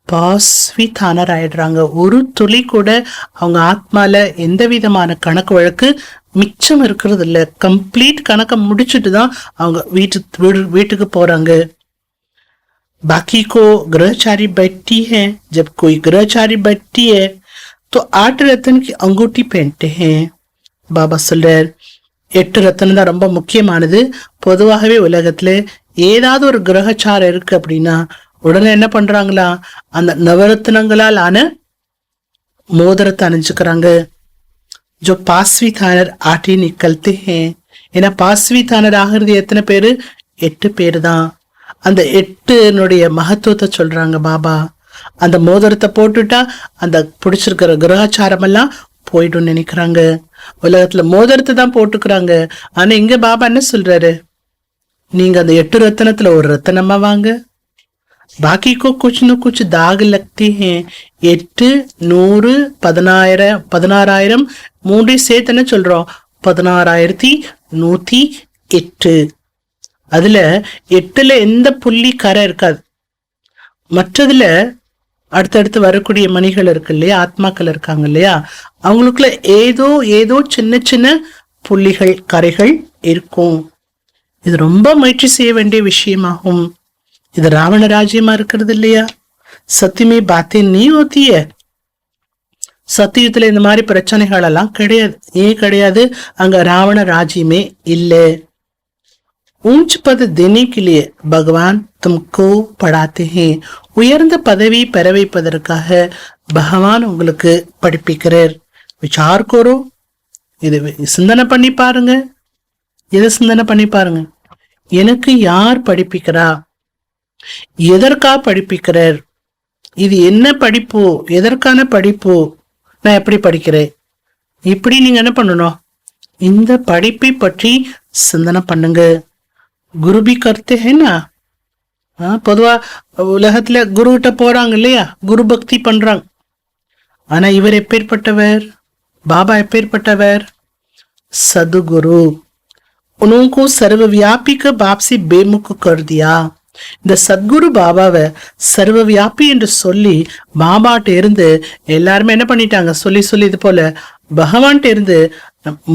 பாஸ்வி தானர் ஆயிடுறாங்க. ஒரு துளி கூட அவங்க ஆத்மால எந்த விதமான கணக்கு வழக்கு மிச்சம் இருக்கிறது இல்ல. கம்ப்ளீட் கணக்கை முடிச்சுட்டு தான் அவங்க வீட்டுக்கு போறாங்க. बाकी को ग्रहचारी बैठती है. जब कोई ग्रहचारी बैठती है तो 8 रत्न की अंगूठी पहनते हैं. பாபா சொல்றார், 8 ரத்தனம் தான் ரொம்ப முக்கியமானது. பொதுவாகவே உலகத்துல ஏதாவது ஒரு கிரகச்சாரம் இருக்கு அப்படின்னா உடனே என்ன பண்றாங்களா, அந்த நவரத்னங்களால் ஆன மோதிரத்தை அணிஞ்சுக்கிறாங்க. जो पासवी थानर आटी निकलते हैं. ஏன்னா பாஸ்வி தானர் ஆகிறது எத்தனை பேரு, 8 பேரு தான். அந்த 8னுடைய மகத்துவத்தை சொல்றாங்க பாபா. அந்த மோதிரத்தை போட்டுட்டா அந்த பிடிச்சிருக்கிற கிரகச்சாரம் எல்லாம் போயிடும் நினைக்கிறாங்க. உலகத்துல மோதிரத்தை தான் போட்டுக்கிறாங்க. ஆனா இங்க பாபா என்ன சொல்றாரு, நீங்க அந்த 8 ரத்தனத்துல ஒரு ரத்தனமா வாங்க. बाकी को कुछ न कुछ दाग लगती हैं. 8, 100, 16,000 மூன்றே சேர்த்து என்ன சொல்றோம், 16,108. அதுல 8ல எந்த புள்ளி கரை இருக்காது. மற்றதுல அடுத்தடுத்து வரக்கூடிய மணிகள் இருக்கு இல்லையா, ஆத்மாக்கள் இருக்காங்க இல்லையா, அவங்களுக்குள்ள ஏதோ ஏதோ சின்ன சின்ன புள்ளிகள் கரைகள் இருக்கும். இது ரொம்ப முயற்சி செய்ய வேண்டிய விஷயமாகும். இது ராவண ராஜ்யமா இருக்கிறது இல்லையா. சத்தியமே பாத்தே நீ ஓத்திய. சத்தியத்துல இந்த மாதிரி பிரச்சனைகள் எல்லாம் கிடையாது. ஏன் கிடையாது, அங்க ராவண ராஜ்யமே இல்லை. ऊंच पद देने के लिए भगवान तुमको पढ़ाते हैं. உயர்ந்த பதவி பெற வைப்பதற்காக பகவான் உங்களுக்கு படிப்பிக்கிறார். விசார் கரோ, இது சிந்தனை பண்ணி பாருங்க. எதை சிந்தனை பண்ணி பாருங்க, எனக்கு யார் படிப்பிக்கிறா, எதற்கா படிப்பிக்கிறார், இது என்ன படிப்பு, எதற்கான படிப்பு, நான் எப்படி படிக்கிறேன், இப்படி நீங்க என்ன பண்ணணும், இந்த படிப்பை பற்றி சிந்தனை பண்ணுங்க. குரு பி கர்த்தே ஹே நா. பொதுவா உலகத்துல குரு கிட்ட போறாங்க இல்லையா, குரு பக்தி பண்றாங்க. ஆனா இவர் எப்பேற்பட்டவர், பாபா எப்பேற்பட்டவர்? சதுகுரு. உனக்கு சர்வவியாபிக்க பாப்சி பேமுக்கு கருதியா. இந்த சத்குரு பாபாவை சர்வவியாபி என்று சொல்லி பாபாட்ட இருந்து எல்லாருமே என்ன பண்ணிட்டாங்க, சொல்லி சொல்லி இது போல பகவான்கிட்ட இருந்து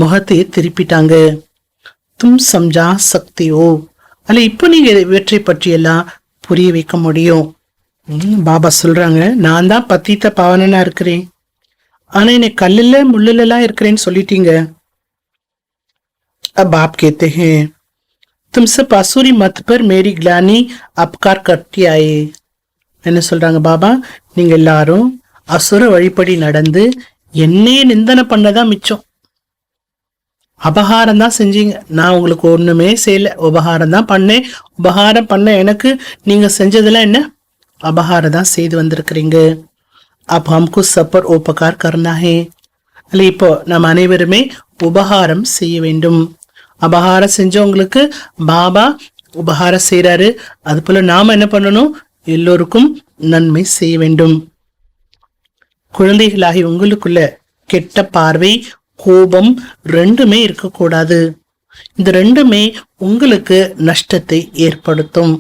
முகத்தையே திருப்பிட்டாங்க. தும் சம்ஜா சக்தியோ, அல்ல இப்போ நீங்க இவற்றை பற்றி எல்லாம் புரிய வைக்க முடியும். பாபா சொல்றாங்க, நான் தான் பத்தித்த பாவனனா இருக்கிறேன், ஆனா என்னை கல்லுல முள்ளுல எல்லாம் இருக்கிறேன்னு சொல்லிட்டீங்க. अब आप कहते हैं तुम सब आसुरी मत पर मेरी ग्लानी अपकार करती आए. என்ன சொல்றாங்க பாபா, நீங்க எல்லாரும் அசுர வழிப்படி நடந்து என்னையே நிந்தனை பண்ணதான் மிச்சம். அபகாரம் தான் செஞ்சீங்க, நான் உங்களுக்கு ஒண்ணுமே செய்யல, உபகாரம் தான் பண்ணேன். உபகாரம் பண்ண எனக்கு நீங்க செஞ்சதெல்லாம் என்ன, அபகாரம் தான் செய்து வந்திருக்கிறீங்க. அப்ப हमको सब पर उपकार करना है. அல்ல இப்போ நம்ம அனைவருமே உபகாரம் செய்ய வேண்டும். அபகாரம் செஞ்சவங்களுக்கு பாபா உபகாரம் செய்யறாரு. அது போல நாம என்ன பண்ணணும், எல்லோருக்கும் நன்மை செய்ய வேண்டும். குழந்தைகளாகி உங்களுக்குள்ள கெட்ட பார்வை, கோபம் ரெண்டுமே இருக்கக்கூடாது. இந்த ரெண்டுமே உங்களுக்கு நஷ்டத்தை ஏற்படுத்தும்.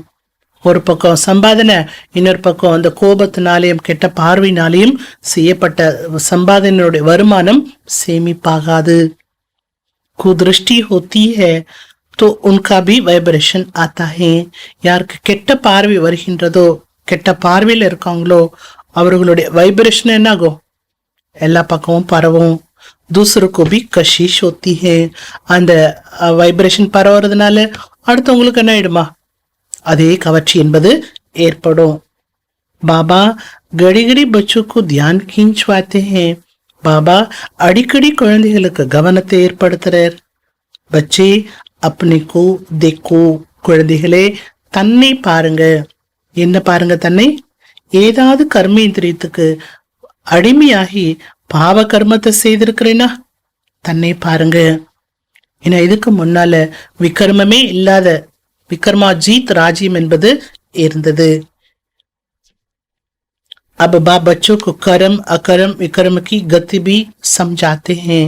ஒரு பக்கம் சம்பாதனை, இன்னொரு பக்கம் அந்த கோபத்தினாலேயும் கெட்ட பார்வையினாலேயும் செய்யப்பட்ட சம்பாதனையுடைய வருமானம் சேமிப்பாகாது. குதிருஷ்டி होती है तो उनका भी वाइब्रेशन आता है. யாருக்கு கெட்ட பார்வை வருகின்றதோ, கெட்ட பார்வையில் இருக்காங்களோ அவர்களுடைய வைப்ரேஷன் என்ன ஆகும், எல்லா பக்கமும் பரவும். दूसरों भी कशिश होती है. அந்த வைப்ரேஷன் பரவுறதுனால அடுத்தவங்களுக்கு என்ன ஆயிடுமா, அதே கவர்ச்சி என்பது ஏற்படும். பாபா கடிகடி பச்சுக்கு தியான் खींचवाते हैं. பாபா அடிக்கடி குழந்தைகளுக்கு கவனத்தை ஏற்படுத்துறார். பச்சே अपने को देखो. குழந்தைகளே தன்னை பாருங்க. என்ன பாருங்க, தன்னை. ஏதாவது கர்மேந்திரியத்துக்கு அடிமையாகி பாவ கர்மத்தை செய்திருக்கிறேனா, தன்னை பாருங்க. ஏன்னா இதுக்கு முன்னால விக்ரமமே இல்லாத விக்ரமாஜீத் ராஜ்யம் என்பது இருந்தது. अब बाप बच्चों को कर्म अकर्म विकर्म की गति भी समझाते हैं.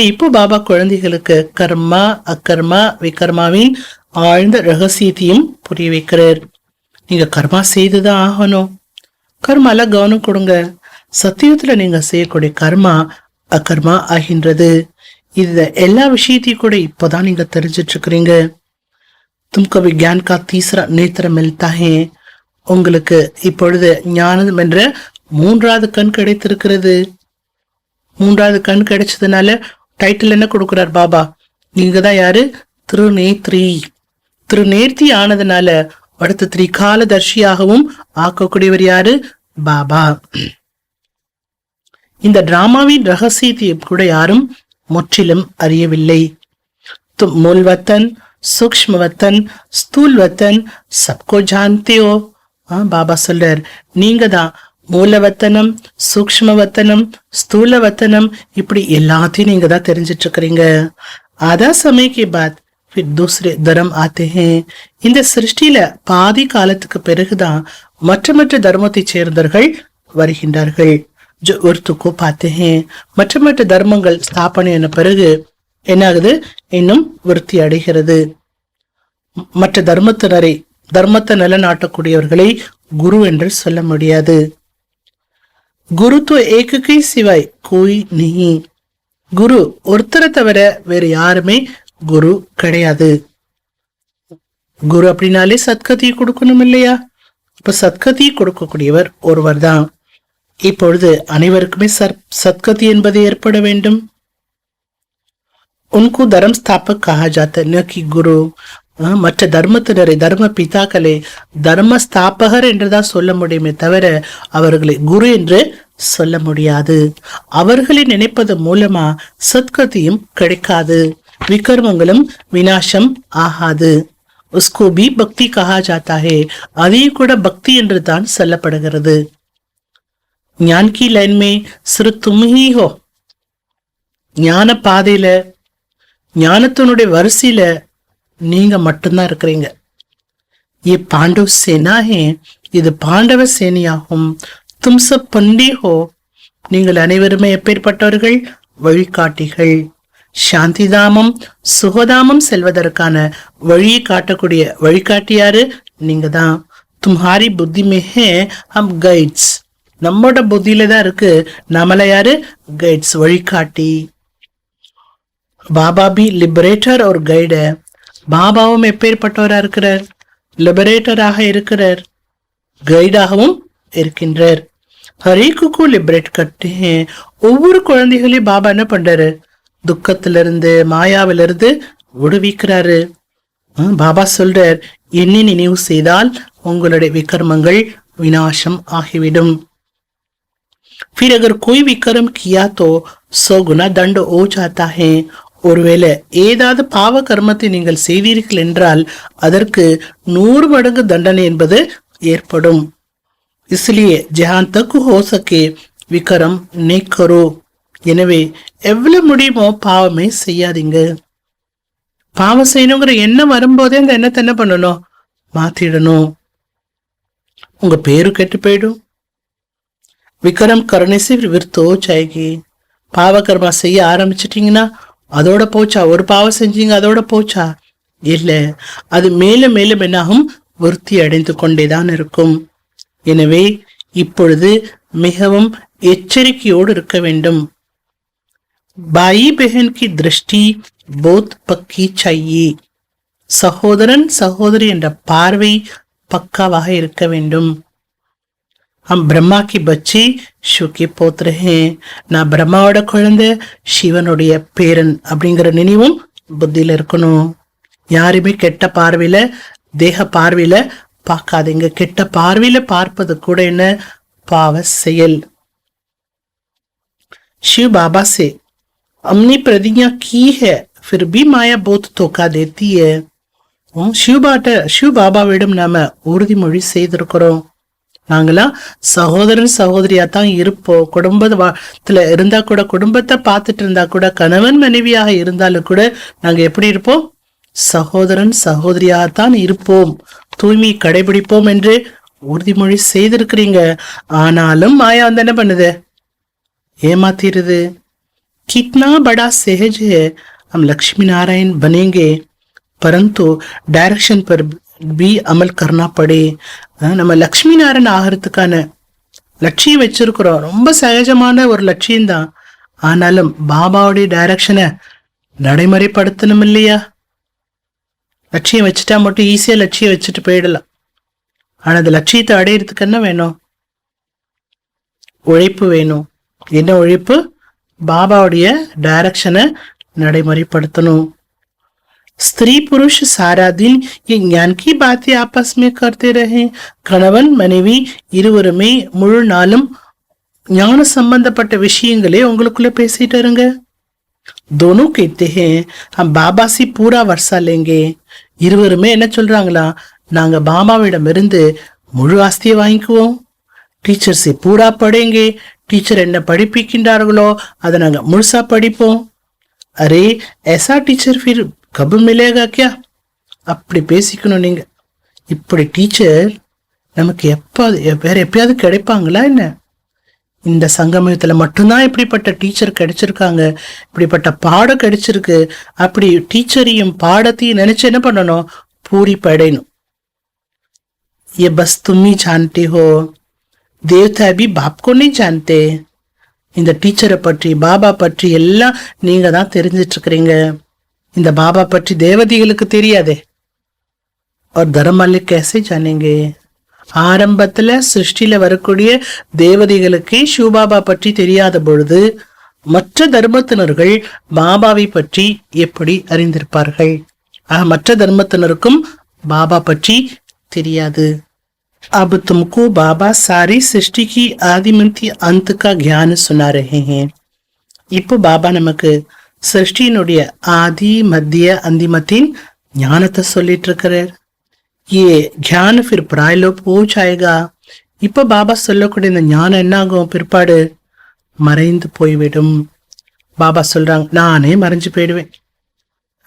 இப்போ பாபா குழந்தைகளுக்கு கர்மா அக்கர்மா விகர்மாவின் ஆழ்ந்த ரகசியத்தையும் புரிய வைக்கிறார். நீங்க கர்மா செய்துதான் ஆகணும், கர்மால கவனம் கொடுங்க. சத்தியத்துல நீங்க செய்யக்கூடிய கர்மா அகர்மா ஆகின்றது. இது எல்லா விஷயத்தையும் கூட இப்போதான் நீங்க தெரிஞ்சிட்டு இருக்கிறீங்க. तुमको विज्ञान का तीसरा नेत्र मिलता है. உங்களுக்கு இப்பொழுது ஞானம் என்ற மூன்றாவது கண் கிடைத்திருக்கிறது. மூன்றாவது கண் கிடைச்சதுனால டைட்டில் என்ன கொடுக்கிறார் பாபா, நீங்க தான் யாரு, திருநேத்ரி. திருநேர்த்தி ஆனதுனால அடுத்த திரிகாலதர்ஷியாகவும் ஆக்கக்கூடியவர் யாரு, பாபா. இந்த டிராமாவின் ரகசியத்தை கூட யாரும் முற்றிலும் அறியவில்லை. तुम मूल वतन, सूक्ष्म वतन, स्थूल वतन सबको जानते हो. பாபா சொல்றார், நீங்க தான் மூலவத்தனம், சூக்ஷ்ம வத்தனம், ஸ்தூல வத்தனம், இப்படி எல்லாத்தையும் நீங்க தான் தெரிஞ்சிட்டு இருக்கிறீங்க. ஆதா சமய கே பாத் फिर दूसरे धर्म आते हैं. இந்த சிருஷ்டியில பாதி காலத்துக்கு பிறகுதான் மற்ற தர்மத்தை சேர்ந்தவர்கள் வருகின்றார்கள். जो उर्तु को पाते हैं. மற்ற தர்மங்கள் ஸ்தாபனை என பிறகு என்ன ஆகுது, இன்னும் விருத்தி அடைகிறது. மற்ற தர்மத்தை நிலநாட்டக்கூடியவர்களை குரு என்று சொல்ல முடியாது. குரு தோ ஏககை சிவாய் கோய் நீ. குரு ஒருத்தரை தவிர வேற யாருமே குரு கிடையாது. குரு அப்படின்னாலே சத்கதியை கொடுக்கணும் இல்லையா, இப்ப சத்கதியை கொடுக்கக்கூடியவர் ஒருவர் தான். இப்பொழுது அனைவருக்குமே சத்கதி என்பது ஏற்பட வேண்டும். உன்கு தர்ம ஸ்தாபக் கஹா ஜாத்தா ந கி குரு. மற்ற தர்மத்தினரை, தர்ம பிதாக்களை தர்ம ஸ்தாபகர் என்றுதான் சொல்ல முடியுமே தவிர அவர்களை குரு என்று சொல்ல முடியாது. அவர்களை நினைப்பது மூலமா சத்கதியும் கிடைக்காது, விகர்மங்களும் விநாசம் ஆகாது. உஸ்கோ பி பக்தி கஹா ஜாத்தா ஹே. அதையும் கூட பக்தி என்று தான் சொல்லப்படுகிறது. ஞான் கி லைன் மே சிறு தும் ஹி ஹோ. ஞான பாதையில, ஞானத்தினுடைய வரிசையில நீங்க மட்டும்தான் இருக்கிறீங்க. ये पांडव सेना है, இது பாண்டவ சேனையாகும். தும் சப் பண்டி ஹோ, நீங்கள் அனைவருமே எப்பேற்பட்டவர்கள்? வழிகாட்டிகள். சாந்திதாமம் சுகதாமம் செல்வதற்கான வழியை காட்டக்கூடிய வழிகாட்டியாரு நீங்க தான். தும்ஹாரி புத்தி மே ஹே ஹம் கைட்ஸ், நம்மோட புத்தியில தான் இருக்கு, நம்மள யாரு? கைட்ஸ், வழிகாட்டி. பாபா பி லிபரேட்டர் ஒரு கைடு. பாபாவும் எப்பேற்பட்டவரா இருக்கிறார்? லிபரேட்டராக இருக்கிறார், கைடாகவும் இருக்கின்றார். ஹரேக்கு லிபரேட் கட்டே. ஒவ்வொரு குழந்தைகளையும் பாபா என்ன பண்றாரு? துக்கத்திலிருந்து மாயாவிலிருந்து விடுவிக்கிறாரு. பாபா சொல்றார், என்னை நினைவு செய்தால் உங்களுடைய விக்ரமங்கள் விநாசம் ஆகிவிடும். फिर अगर कोई विक्रम किया तो 100 गुना दंड हो जाता है. ஒருவேளை ஏதாவது பாவ கர்மத்தை நீங்கள் செய்தீர்கள் என்றால் அதற்கு 100 மடங்கு தண்டனை என்பது ஏற்படும். इसलिए जहां तक हो सके विक्रम नहीं करो. எனவே எவ்வளவு முடியுமோ பாவமே செய்யாதீங்க. பாவம் செய்யணுங்கிற எண்ணம் வரும்போதே அந்த எண்ணத்தை என்ன பண்ணணும்? மாத்திடணும். உங்க பேரு கெட்டு போயிடும். விக்ரம் கருணேசி விருத்தோ சாய்கி. பாவ கர்மா செய்ய ஆரம்பிச்சிட்டீங்கன்னா அதோட போச்சா? ஒரு பாவம் செஞ்சீங்க அதோட போச்சா? இல்ல, அது மேலும் மேலும் என்னாகும்? விருத்தி அடைந்து கொண்டேதான் இருக்கும். எனவே இப்பொழுது மிகவும் எச்சரிக்கையோடு இருக்க வேண்டும். பாயி பெஹன் கி திருஷ்டி போத் பக்கி சாயி. சகோதரன் சகோதரி என்ற பார்வை பக்காவாக இருக்க வேண்டும். हम ब्रह्मा की बच्ची शिव के पोत्र हैं. நான் பிரம்மாவோட குழந்தை, சிவனுடைய பேரன் அப்படிங்கிற நினைவும் புத்தியில இருக்கணும். யாருமே கெட்ட பார்வையில தேக பார்வையில பார்க்காதீங்க. கெட்ட பார்வையில பார்ப்பது கூட என்ன? பாவ செயல். शिव बाबा से हमने प्रतिज्ञा की है, फिर भी माया बहुत धोखा देती है. शिव बाबाவிடம் நாம உறுதிமொழி செய்திருக்கிறோம். நாங்களாம் சகோதரன் சகோதரியா தான் இருப்போம். குடும்பத்துல இருந்தா கூட, குடும்பத்தை பார்த்துட்டு இருந்தா கூட, கணவன் மனைவியாக இருந்தாலும் கூட நாங்க எப்படி இருப்போம்? சகோதரன் சகோதரியாகத்தான் இருப்போம், தூய்மை கடைபிடிப்போம் என்று உறுதிமொழி செய்திருக்கிறீங்க. ஆனாலும் மாயா வந்து என்ன பண்ணுது? ஏமாத்திருது. कितना बड़ा सहज है हम लक्ष्मी नारायण बनेंगे, परंतु डायरेक्शन पर भी अमल करना पड़े. நம்ம லக்ஷ்மி நாராயண் ஆகிறதுக்கான லட்சியம் வச்சிருக்கிறோம். ரொம்ப சகஜமான ஒரு லட்சியம் தான். ஆனாலும் பாபாவுடைய டைரக்ஷனை நடைமுறைப்படுத்தணும் இல்லையா? லட்சியம் வச்சுட்டா மட்டும் ஈஸியா லட்சியம் வச்சுட்டு போயிடலாம். ஆனா அந்த லட்சியத்தை அடையிறதுக்கு என்ன வேணும்? உழைப்பு வேணும். என்ன உழைப்பு? பாபாவுடைய டைரக்ஷனை நடைமுறைப்படுத்தணும். स्त्री पुरुष सारा दिन ये ज्ञान की बातें आपस में करते रहे. கணவன் மனைவி இருவருமே முழு நாளும் ஞான சம்பந்தப்பட்ட விஷயங்களே உங்களுக்குள்ள பேசிட்டு இருங்க. दोनों कहते हैं हम बाबा से पूरा वर्षा लेंगे. இருவருமே என்ன சொல்றாங்களா? நாங்க பாபாவிடம் இருந்து முழு ஆஸ்தியை வாங்கிக்குவோம். டீச்சர் से पूरा पढ़ेंगे. டீச்சர் என்ன படிப்பிக்கின்றார்களோ அதை நாங்க முழுசா படிப்போம். அரே ऐसा टीचर फिर कब मिलेगा क्या? அப்படி பேசிக்கணும் நீங்க. இப்படி டீச்சர் நமக்கு வேற எப்பயாவது கிடைப்பாங்களா என்ன? இந்த சங்கமயத்துல மட்டும்தான் இப்படிப்பட்ட டீச்சர் கிடைச்சிருக்காங்க, இப்படிப்பட்ட பாடம் கிடைச்சிருக்கு. அப்படி டீச்சரையும் பாடத்தையும் நினைச்சு என்ன பண்ணணும்? பூரி படையணும். ये बस तुम ही जानते हो, देवता भी बाप को नहीं जानते. இந்த டீச்சரை பற்றி பாபா பற்றி எல்லாம் நீங்க தான் தெரிஞ்சிட்டு இருக்கிறீங்க. இந்த பாபா பற்றி தேவதைகளுக்கு தெரியாதே. और धर्म वाले कैसे जानेंगे? ஆரம்பத்துல சிருஷ்டில வரக்கூடிய தேவதைகளுக்கே சிவபாபா பற்றி தெரியாத பொழுது மற்ற தர்மத்தினர்கள் பாபாவை பற்றி எப்படி அறிந்திருப்பார்கள்? மற்ற தர்மத்தினருக்கும் பாபா பற்றி தெரியாது. अब तुमको बाबा सारी सृष्टि की आदिमंती अंत का ज्ञान सुना रहे हैं. இப்போ பாபா நமக்கு சிருஷ்டியினுடைய ஆதி மத்திய அந்திமத்தின் ஞானத்தை சொல்லிட்டு இருக்கிறார். ये ज्ञान फिर प्रायलोप हो जाएगा. இப்ப பாபா சொல்லக்கூடிய இந்த ஞானம் என்ன ஆகும்? பிற்பாடு மறைந்து போய்விடும். பாபா சொல்றாங்க, நானே மறைஞ்சு போயிடுவேன்.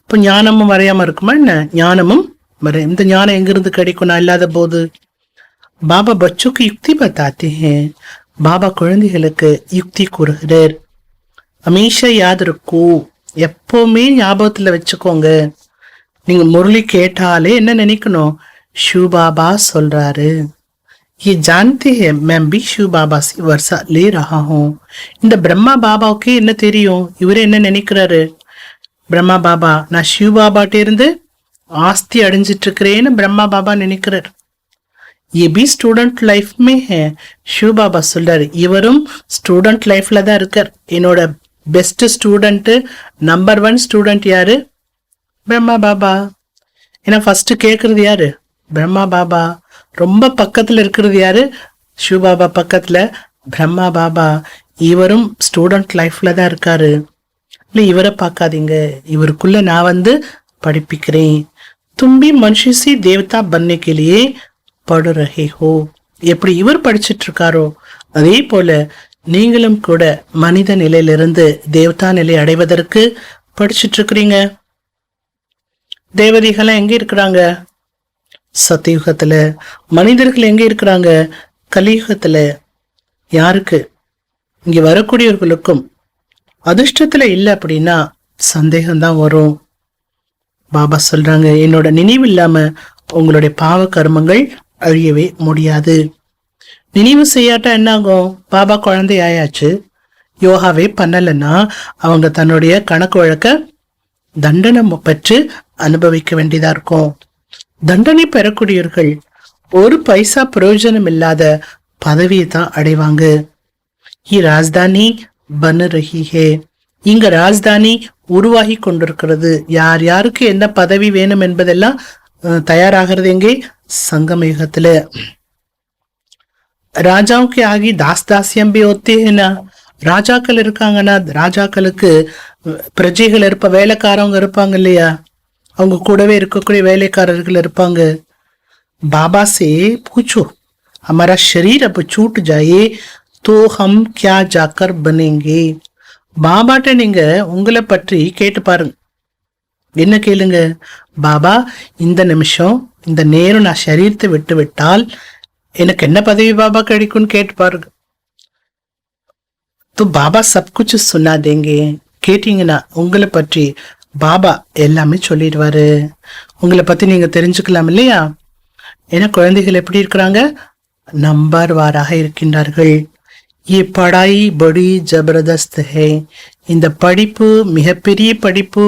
இப்போ ஞானமும் வரையாம இருக்குமா என்ன? ஞானமும் வரையும். இந்த ஞானம் எங்கிருந்து கிடைக்கும் நான் இல்லாத போது? பாபா பச்சுக்கு யுக்தி பத்தாத்தே ஹேன். பாபா குழந்தைகளுக்கு யுக்தி கூறுகிறார். ஹமேஷா யாத் ரக்கோ, எப்பவுமே ஞாபகத்துல வச்சுக்கோங்க. நீங்க முரளி கேட்டாலே என்ன நினைக்கணும்? शिव बाबा சொல்றாரு. ये जानते हैं मैं भी शिव बाबा से वर्षा ले रहा हूँ. இந்த பிரம்மா பாபாவுக்கு என்ன தெரியும்? இவரு என்ன நினைக்கிறாரு? பிரம்மா பாபா நான் சிவ பாபாட்ட இருந்து ஆஸ்தி அடைஞ்சிட்டு இருக்கிறேன்னு பிரம்மா பாபா நினைக்கிறார். ये भी स्टूडेंट लाइफ में है. शिव बाबा சொல்றாரு இவரும் ஸ்டூடெண்ட் லைஃப்ல தான் இருக்கார். என்னோட பெஸ்ட் ஸ்டூடெண்ட், நம்பர் 1 ஸ்டூடெண்ட் யாரு? பிரம்மா பாபா. ஏன்னா ஃபர்ஸ்ட் கேட்கறது யாரு? பிரம்மா பாபா. ரொம்ப பக்கத்துல இருக்கிறது யாரு? சிவ பாபா பக்கத்துல பிரம்மா பாபா. இவரும் ஸ்டூடெண்ட் லைஃப்ல தான் இருக்காரு. இல்ல இவரை பார்க்காதீங்க, இவருக்குள்ள நான் படிப்பிக்கிறேன். தும்பி மனுஷி தேவதா பன்ने के लिए पढ़ रहे हो. எப்படி இவர் படிச்சிட்டு இருக்காரோ அதே போல நீங்களும் கூட மனித நிலையிலிருந்து தேவதா நிலை அடைவதற்கு படிச்சிட்டு இருக்கிறீங்க. தேவதைகள் எங்க இருக்கிறாங்க? சத்தியுகத்துல. மனிதர்கள் எங்க இருக்கிறாங்க? கலியுகத்துல. யாருக்கு? இங்க வரக்கூடியவர்களுக்கும் அதிர்ஷ்டத்துல இல்லை அப்படின்னா சந்தேகம்தான் வரும். பாபா சொல்றாங்க என்னோட நினைவு இல்லாம உங்களுடைய பாவ கர்மங்கள் அழியவே முடியாது. நினைவு செய்யாட்டா என்ன ஆகும்? பாபா குழந்தை ஆயாச்சு, யோகாவே பண்ணலன்னா அவங்க தன்னுடைய கணக்கு வழக்க தண்டனை பெற்று அனுபவிக்க வேண்டியதா இருக்கும். தண்டனை பெறக்கூடியவர்கள் ஒரு பைசா பிரயோஜனம் இல்லாத பதவியை தான் அடைவாங்க. ராஜ்தானி பன் ரஹி ஹே. இங்க ராஜ்தானி உருவாகி கொண்டிருக்கிறது. யார் யாருக்கு என்ன பதவி வேணும் என்பதெல்லாம் தயாராகிறது எங்கே? சங்கம யுகத்துல. ராஜாவுக்கு ஆகி தாஸ் தாசியம் பி ஒத்தேனா. ராஜாக்கள் இருக்காங்கன்னா ராஜாக்களுக்கு பிரஜைகள் வேலைக்காரவங்க இருப்பாங்க இல்லையா? அவங்க கூடவே இருக்கக்கூடிய வேலைக்காரர்கள் இருப்பாங்க. பாபா சே பூச்சோ हमारा शरीर अब छूट जाए तो हम क्या जाकर बनेंगे. பாபாட்ட நீங்க உங்களை பற்றி கேட்டு பாருங்க. என்ன கேளுங்க? பாபா இந்த நிமிஷம் இந்த நேரம் நான் சரீரத்தை விட்டு விட்டால் எனக்கு என்ன பதவி பாபா கிடைக்கும்னு கேட்டு பாருங்க. तो பாபா सब कुछ सुना देंगे. கேட்டீங்கன்னா உங்களை பற்றி பாபா எல்லாமே சொல்லிடுவாரு. உங்களை பத்தி நீங்க தெரிஞ்சுக்கலாம் இல்லையா? ஏன்னா குழந்தைகள் எப்படி இருக்கிறாங்க? நம்பர் வாராக இருக்கின்றார்கள். ये पढ़ाई बड़ी जबरदस्त है. இந்த படிப்பு மிகப்பெரிய படிப்பு,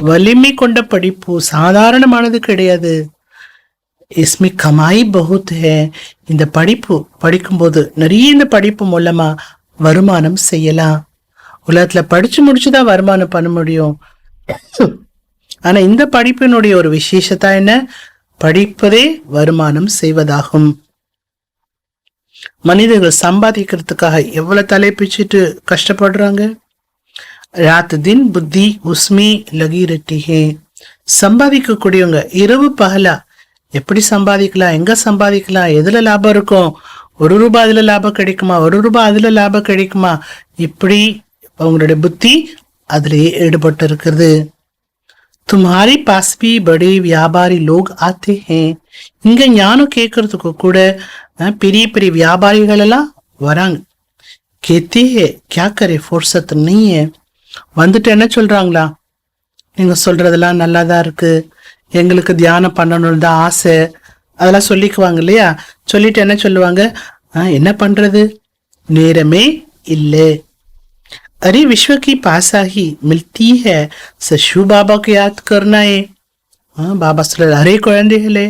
வலிமை கொண்ட படிப்பு, சாதாரணமானது கிடையாது. इसमें कमाई बहुत है. இந்த படிப்பு படிக்கும்போது நிறைய இந்த படிப்பு மூலமா வருமானம் செய்யலாம். உலகத்துல படிச்சு முடிச்சுதான் வருமானம் பண்ண முடியும். ஆனா இந்த படிப்பினுடைய ஒரு விசேஷத்தா என்ன? படிப்பதே வருமானம் செய்வதாகும். மனிதர்கள் சம்பாதிக்கிறதுக்காக எவ்வளவு தலைப்பிச்சுட்டு கஷ்டப்படுறாங்க. ராத் தின் புத்தி உஸ்மி லகி ரெட்டி ஹே. சம்பாதிக்க கூடியவங்க இரவு பகலா எப்படி சம்பாதிக்கலாம், எங்க சம்பாதிக்கலாம், எதுல லாபம் இருக்கும், ₹1 அதுல லாபம் கிடைக்குமா, ₹1 அதுல லாபம் கிடைக்குமா, இப்படி அவங்களுடைய புத்தி அதுலயே ஈடுபட்டு இருக்கிறது. तुम्हारे पास भी बड़े व्यापारी लोग आते हैं. இங்க ஞானம் கேட்கறதுக்கு கூட பெரிய பெரிய வியாபாரிகள் எல்லாம் வராங்க. கேத்தே क्या करे फुर्सत नहीं है. வந்துட்டு என்ன சொல்றாங்களா? நீங்க சொல்றதெல்லாம் நல்லாதான் இருக்கு, எங்களுக்கு தியானம் பண்ணணும்னு தான் ஆசை, அதெல்லாம் சொல்லிக்குவாங்க இல்லையா? சொல்லிட்டு என்ன சொல்லுவாங்க? என்ன பண்றது, நேரமே இல்லை. अरे विश्व की पासाही मिलती है शिव बाबा को याद करना है. பாபா சொல்ற அரே குழந்தைகளே,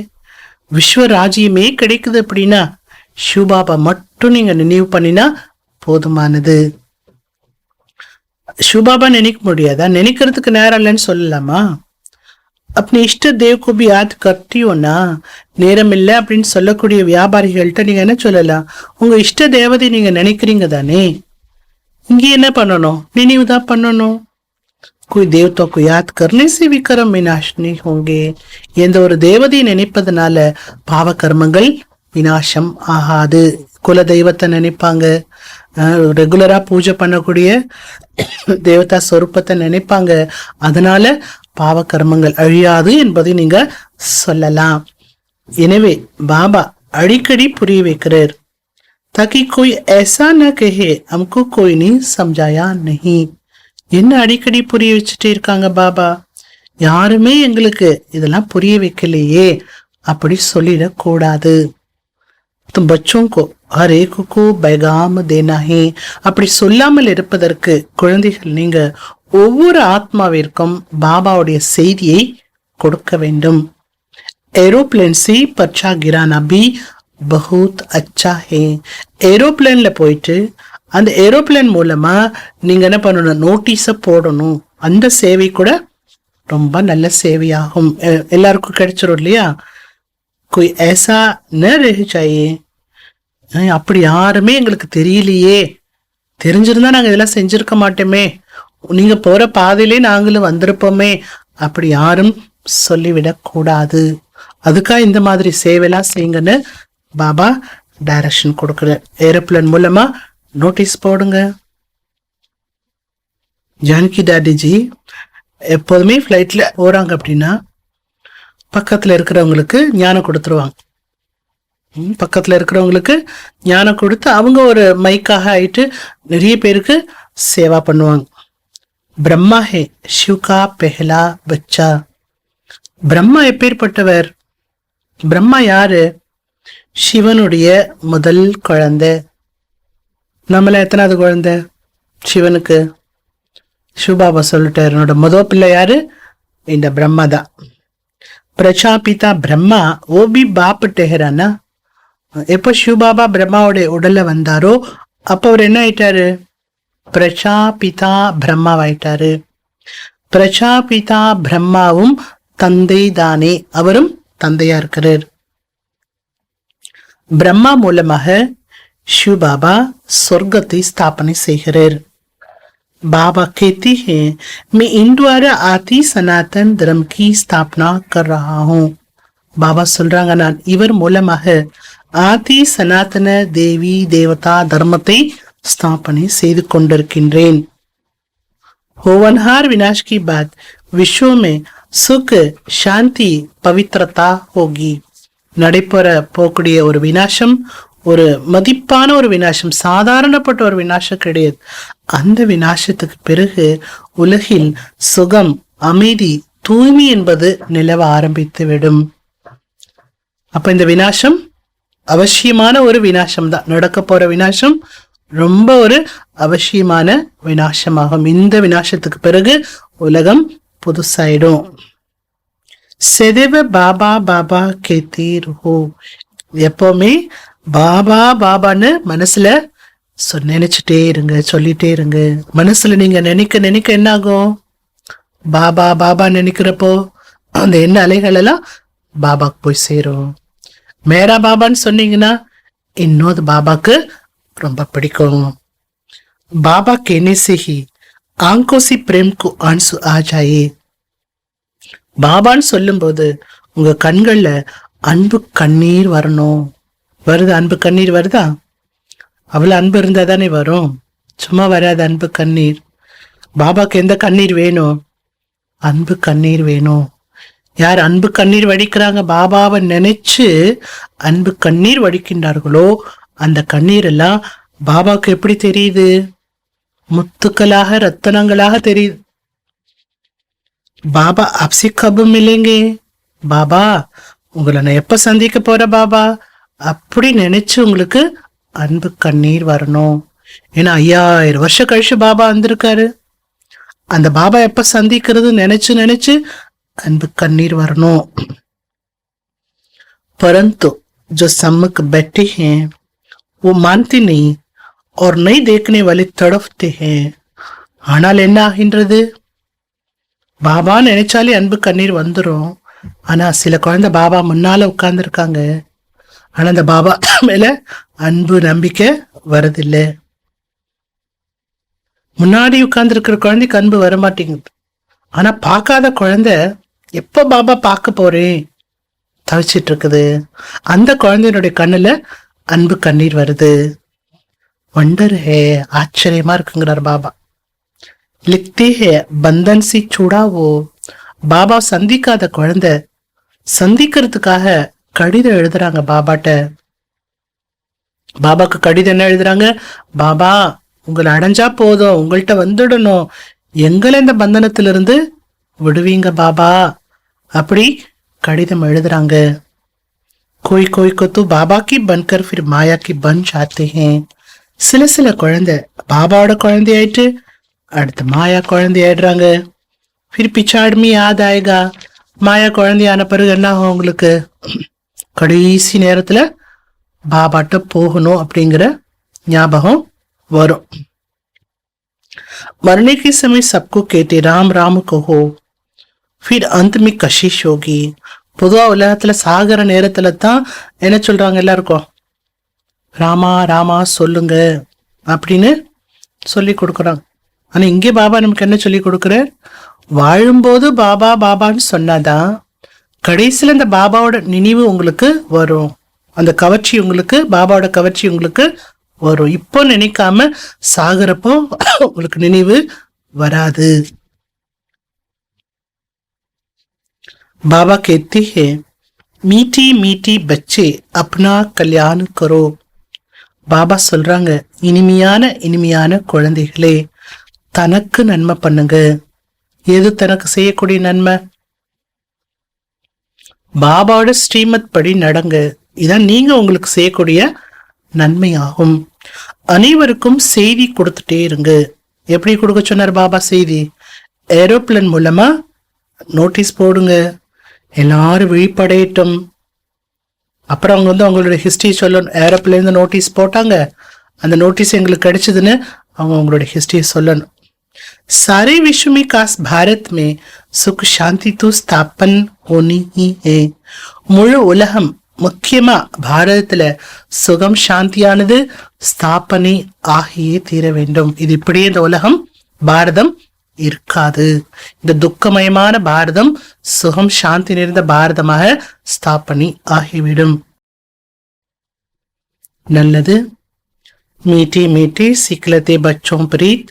விஸ்வ ராஜ்யமே கிடைக்குது அப்படின்னா சிவ பாபா மட்டும் நீங்க நினைவு பண்ணினா போதுமானது. சிவ பாபா நினைக்க முடியாதா? நினைக்கிறதுக்கு நேரம் இல்லைன்னு சொல்லலாமா? अपने इष्ट देव को भी याद करती हो ना. நேரம் இல்லை அப்படின்னு சொல்லக்கூடிய வியாபாரிகள்கிட்ட நீங்க என்ன சொல்லலாம்? உங்க இஷ்ட தேவதை நீங்க நினைக்கிறீங்க தானே. இங்க என்ன பண்ணணும்? நினைவு தான் பண்ணணும். कोई देवता को याद करने से भी कर्म विनाश नहीं होंगे. எந்த ஒரு தேவதையை நினைப்பதனால பாவ கர்மங்கள் விநாசம் ஆகாது. குல தெய்வத்தை நினைப்பாங்க, ரெகுலரா பூஜை பண்ணக்கூடிய தேவதா சொரூபத்தை நினைப்பாங்க. அதனால பாவ கர்மங்கள் அழியாது என்பதை நீங்க சொல்லலாம். எனவே பாபா அடிக்கடி புரிய வைக்கிறார், ताकि कोई ऐसा न कहे हमको कोई नहीं समझाया नहीं. என்ன அடிக்கடி புரிய வச்சுட்டே இருக்காங்க பாபா, யாருமே எங்களுக்கு இதெல்லாம் புரிய வைக்கலையே அப்படி சொல்லிடக்கூடாது. तुम बच्चों को हर एक को पैगाम देना है. அப்படி சொல்லாமல் இருப்பதற்கு குழந்தைகள் நீங்க ஒவ்வொரு ஆத்மாவிற்கும் பாபாவுடைய செய்தியை கொடுக்க வேண்டும். ஏரோப்ளேன் से पर्चा गिराना भी बहुत अच्छा है. ஏரோப்ளேன்ல போயிட்டு அந்த ஏரோப்ளேன் மூலமா நீங்க என்ன பண்ணணும், நோட்டீஸ போடணும். அந்த சேவை கூட ரொம்ப நல்ல சேவையாகும், எல்லாருக்கும் கிடைச்சிரும் இல்லையா. कोई ऐसा न रह जाए. அப்படி யாருமே எங்களுக்கு தெரியலையே, தெரிஞ்சிருந்தா நாங்க இதெல்லாம் செஞ்சிருக்க மாட்டோமே, நீங்க போற பாதையிலே நாங்களும் வந்திருப்போமே, அப்படி யாரும் சொல்லிவிடக் கூடாது. அதுக்காக இந்த மாதிரி சேவைலாம் செய்யுங்கன்னு பாபா டைரக்ஷன் கொடுக்குற. ஏரோப்ளேன் மூலமா நோட்டீஸ் போடுங்க. ஜானகி டாடிஜி எப்போதுமே ஃப்ளைட்ல போறாங்க அப்படின்னா பக்கத்துல இருக்கிறவங்களுக்கு ஞானம் கொடுத்துருவாங்க. பக்கத்துல இருக்கிறவங்களுக்கு ஞானம் கொடுத்து அவங்க ஒரு மைக்காக ஆயிட்டு நிறைய பேருக்கு சேவா பண்ணுவாங்க. பிரம்மா ஹே சிவகா பெஹலா பச்சா. பிரம்மா எப்பேற்பட்டவர்? பிரம்மா யாரு? சிவனுடைய முதல் குழந்தை. நம்மள எத்தனாவது குழந்தை சிவனுக்கு? சிவபாபா சொல்லிட்டாரு, என்னோட முதல் பிள்ளை யாரு? இந்த பிரம்மா தான். பிரஜாபிதா பிரம்மா ஓ பி பாப் டெஹரானா. எப்போ சிவபாபா பிரம்மாவுடைய உடல்ல வந்தாரோ அப்ப அவர் என்ன ஆயிட்டாரு? பிரஜாபிதா பிரம்மாவாயிட்டாரு. பிரஜாபிதா பிரம்மாவும் தந்தை தானே, அவரும் தந்தையா இருக்கிறார். பிரம்மா மூலமாக சிவபாபா சொர்க்கத்தை ஸ்தாபனை செய்கிறார். बाबा कहते हैं मैं इन द्वारा आती सनातन धर्म की स्थापना कर रहा हूँ. பாபா சொல்றாங்க, நான் இவர் மூலமாக ஆதி சனாதன தேவி தேவதா தர்மத்தை ஸ்தாபனை செய்து கொண்டிருக்கின்றேன். होवनहार विनाश की बात विश्व में सुख शांति पवित्रता होगी. நடைபெற போகக்கூடிய ஒரு விநாசம் ஒரு மதிப்பான ஒரு விநாசம், சாதாரணப்பட்ட ஒரு விநாசம் கிடையாது. அந்த விநாசத்துக்கு பிறகு உலகில் சுகம், அமைதி, தூய்மை என்பது நிலவ ஆரம்பித்து விடும். அப்ப இந்த விநாசம் அவசியமான ஒரு விநாசம் தான். நடக்க போற விநாசம் ரொம்ப ஒரு அவசியமான விநாசமாகும். இந்த விநாசத்துக்கு பிறகு உலகம் புதுசாயிடும். செதவ பாபா பாபா கேத்தீர் ஹோ. எப்பவுமே பாபா பாபான்னு மனசுல நினைச்சுட்டே இருங்க, சொல்லிட்டே இருங்க. மனசுல நீங்க நினைக்க நினைக்க என்ன ஆகும்? பாபா பாபா நினைக்கிறப்போ அந்த எண்ண அலைகள் எல்லாம் பாபாக்கு போய் சேரும். மேரா பாபான்னு சொன்னீங்கன்னா இன்னொரு பாபாக்கு ரொம்ப பிடிக்கும். பாபா कहने से ही आंखों से प्रेम को आंसू आ जाए. பாபான்னு சொல்லும் போது உங்க கண்கள்ல அன்பு கண்ணீர் வரணும். வருது? அன்பு கண்ணீர் வருதா? அவ்வளவு அன்பு இருந்தா தானே வரும், சும்மா வராது அன்பு கண்ணீர். பாபாக்கு எந்த கண்ணீர் வேணும்? அன்பு கண்ணீர் வேணும். யார் அன்பு கண்ணீர் வடிக்கிறாங்க, பாபாவை நினைச்சு அன்பு கண்ணீர் வடிக்கின்றார்களோ அந்த கண்ணீர் எல்லாம் பாபாவுக்கு எப்படி தெரியுது? முத்துக்களாக ரத்தனங்களாக தெரியுது. பாபா आपसे कब मिलेंगे? பாபா உங்களை நான் எப்ப சந்திக்க போற பாபா? அப்படி நினைச்சு உங்களுக்கு அன்பு கண்ணீர் வரணும். ஏன்னா 5000 வருஷம் கழிச்சு பாபா வந்திருக்காரு. அந்த பாபா எப்ப சந்திக்கிறது நினைச்சு நினைச்சு அன்பு கண்ணீர் வரணும். परंतु जो सम्मुख बैठे हैं वो मानते नहीं और नहीं देखने वाले तड़पते हैं. ஆனால் என்ன ஆகின்றது? பாபா நினைச்சாலே அன்பு கண்ணீர் வந்துடும். ஆனா சில குழந்தை பாபா முன்னால உட்கார்ந்து இருக்காங்க, ஆனா அந்த பாபா மேல அன்பு நம்பிக்கை வரதில்லை. முன்னாடி உட்கார்ந்து இருக்கிற குழந்தைக்கு அன்பு வர மாட்டேங்குது. ஆனா பார்க்காத குழந்தை எப்ப பாபா பார்க்க போறேன் தவிச்சிட்டு இருக்குது. அந்த குழந்தையினுடைய கண்ணுல அன்பு கண்ணீர் வருது. वंडर है, ஆச்சரியமா இருக்குங்கிறார் பாபா. लिखते हैं बंधन से छुड़ा वो. பாபா சந்திக்காத குழந்தை சந்திக்கிறதுக்காக கடிதம் எழுதுறாங்க பாபாட்ட. பாபாக்கு கடிதம் என்ன எழுதுறாங்க? பாபா, உங்களை அடைஞ்சா போதும், உங்கள்கிட்ட வந்துடணும், எங்களை இந்த பந்தனத்திலிருந்து விடுவீங்க பாபா, அப்படி கடிதம் எழுதுறாங்க. कोई कोई को तो बाबा की बनकर फिर माया की बन जाते हैं. சில சில குழந்தை பாபாவோட குழந்தை ஆயிட்டு அடுத்து மாயா குழந்தை ஆயிடுறாங்க. फिर पिछाड़ में याद आएगा, மாயா குழந்தையான பிறகு என்ன ஆகும் உங்களுக்கு? கடைசி நேரத்துல பாபாட்ட போகணும் அப்படிங்கிற ஞாபகம் வரும். मरने के समय सबको कहते राम राम कहो, फिर अंत में कशिश होगी. பொதுவா உலகத்துல சாகர நேரத்துல தான் என்ன சொல்றாங்க எல்லாருக்கும்? ராமா ராமா சொல்லுங்க அப்படின்னு சொல்லி கொடுக்குறாங்க. ஆனா இங்கே பாபா நமக்கு என்ன சொல்லி கொடுக்குற? வாழும்போது பாபா பாபான்னு சொன்னாதான் கடைசியில இந்த பாபாவோட நினைவு உங்களுக்கு வரும், அந்த கவர்ச்சி உங்களுக்கு, பாபாவோட கவர்ச்சி உங்களுக்கு வரும். இப்போ நினைக்காம சாகுறப்போ உங்களுக்கு நினைவு வராது. बाबा कहते हैं मीठी मीठी बच्चे अपना कल्याण करो. பாபா சொல்றாங்க, இனிமையான இனிமையான குழந்தைகளே தனக்கு நன்மை பண்ணுங்க. எது தனக்கு செய்யக்கூடிய நன்மை? பாபாவோட ஸ்ரீமத் படி நடங்க. இதான் நீங்க உங்களுக்கு செய்யக்கூடிய நன்மையாகும். அனைவருக்கும் செய்தி கொடுத்துட்டே இருங்க. எப்படி கொடுக்க சொன்னார் பாபா செய்தி? ஏரோப்ளேன் மூலமா நோட்டீஸ் போடுங்க, எல்லாரும் விழிப்படையட்டும். அப்புறம் அவங்க அவங்களோட ஹிஸ்டரி சொல்லணும். ஏரோப்ளேன் நோட்டீஸ் போட்டாங்க, அந்த நோட்டீஸ் எங்களுக்கு கிடைச்சதுன்னு அவங்க அவங்களோட ஹிஸ்டரி சொல்லணும். सारे विश्व में खास भारत में सुख शांति तो स्थापन होनी ही है. முழு உலகம் முக்கியமா பாரதத்துல சுகம் சாந்தியானது ஸ்தாபனை ஆகியே தீர வேண்டும். இது இப்படியே இந்த உலகம் பாரதம் இருக்காது. இந்த துக்கமயமான பாரதம் சுகம் சாந்தி நிறைந்த பாரதமாக ஸ்தாபனை ஆகிவிடும். நல்லது. मीठे मीठे सिखलते बच्चों प्रीत,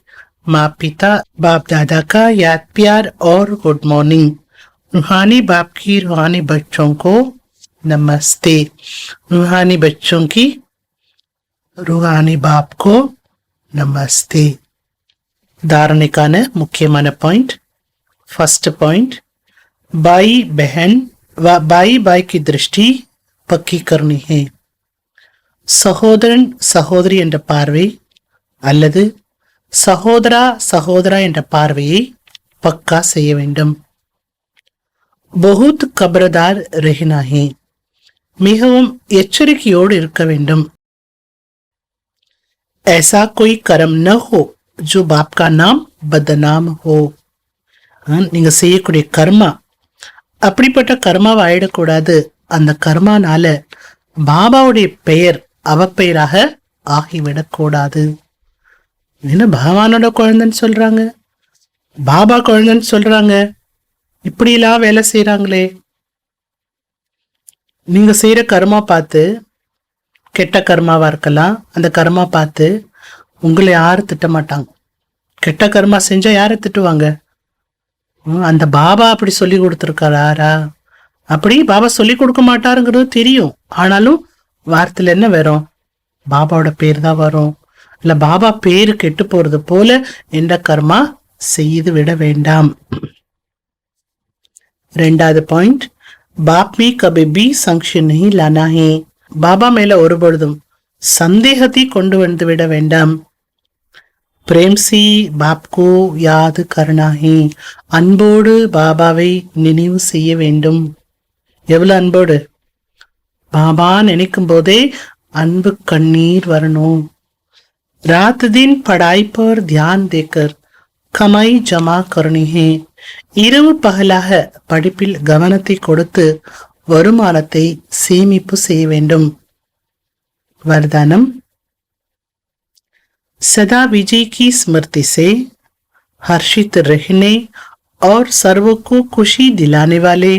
माँ पिता बाप दादा का याद प्यार और गुड मॉर्निंग. रूहानी बाप की रूहानी बच्चों को नमस्ते. रूहानी बच्चों की रूहानी बाप को नमस्ते. धारणिकाன முக்கியமான பாயிண்ட். फर्स्ट पॉइंट, भाई बहन व भाई भाई की दृष्टि पक्की करनी है. சகோதரன் சகோதரி என்ற பார்வை அல்லது சகோதரா சகோதரா என்ற பார்வையை பக்கா செய்ய வேண்டும். बहुत खबरदार रहना है. மிகவும் எச்சரிக்கையோடு இருக்க வேண்டும். ऐसा कोई कर्म न हो जो बाप का नाम बदनाम हो. நீங்க செய்யக்கூடிய கர்மா அப்படிப்பட்ட கர்மாவை ஆயிடக்கூடாது. அந்த கர்மானால பாபாவுடைய பெயர் அவப்பெயராக ஆகிவிடக்கூடாது. என்ன பகவானோட குழந்தைன்னு சொல்றாங்க, பாபா குழந்தைன்னு சொல்றாங்க, இப்படியெல்லாம் வேலை செய்யறாங்களே. நீங்க செய்யற கர்மா பார்த்து, கெட்ட கர்மாவா இருக்கலாம், அந்த கர்மா பார்த்து உங்களை யாரும் திட்ட மாட்டாங்க. கெட்ட கர்மா செஞ்சா யாரை திட்டுவாங்க? அந்த பாபா அப்படி சொல்லி கொடுத்துருக்காரா? அப்படி பாபா சொல்லி கொடுக்க மாட்டாருங்கிறது தெரியும். ஆனாலும் வார்த்தையில என்ன வரும்? பாபாவோட பேர் தான் வரும். இல்ல பாபா பேரு கெட்டு போறது போல எந்த கர்மா செய்து விட வேண்டாம். ரெண்டாவது பாயிண்ட், பாப் மீ கபி பி சங்ஷன் நஹி லானா ஹே. பாபா மேல ஒரு பொழுதும் சந்தேகத்தை கொண்டு வந்து விட வேண்டாம். பிரேம் சி பாப்கோ யாது கர்னா ஹே. அன்போடு பாபாவை நினைவு செய்ய வேண்டும். எவ்வளவு அன்போடு? பாபா நினைக்கும் போதே அன்பு கண்ணீர் வரணும். रात दिन पढ़ाई पर ध्यान देकर கமாய் ஜமா கருணி ஹே. இரவு பகலாக படிப்பில் கவனத்தை கொடுத்து வருமானத்தை சேமிப்பு செய்ய வேண்டும். वरदानम, सदा विजय की स्मृति से हर्षित रहने और सर्वों को खुशी दिलाने वाले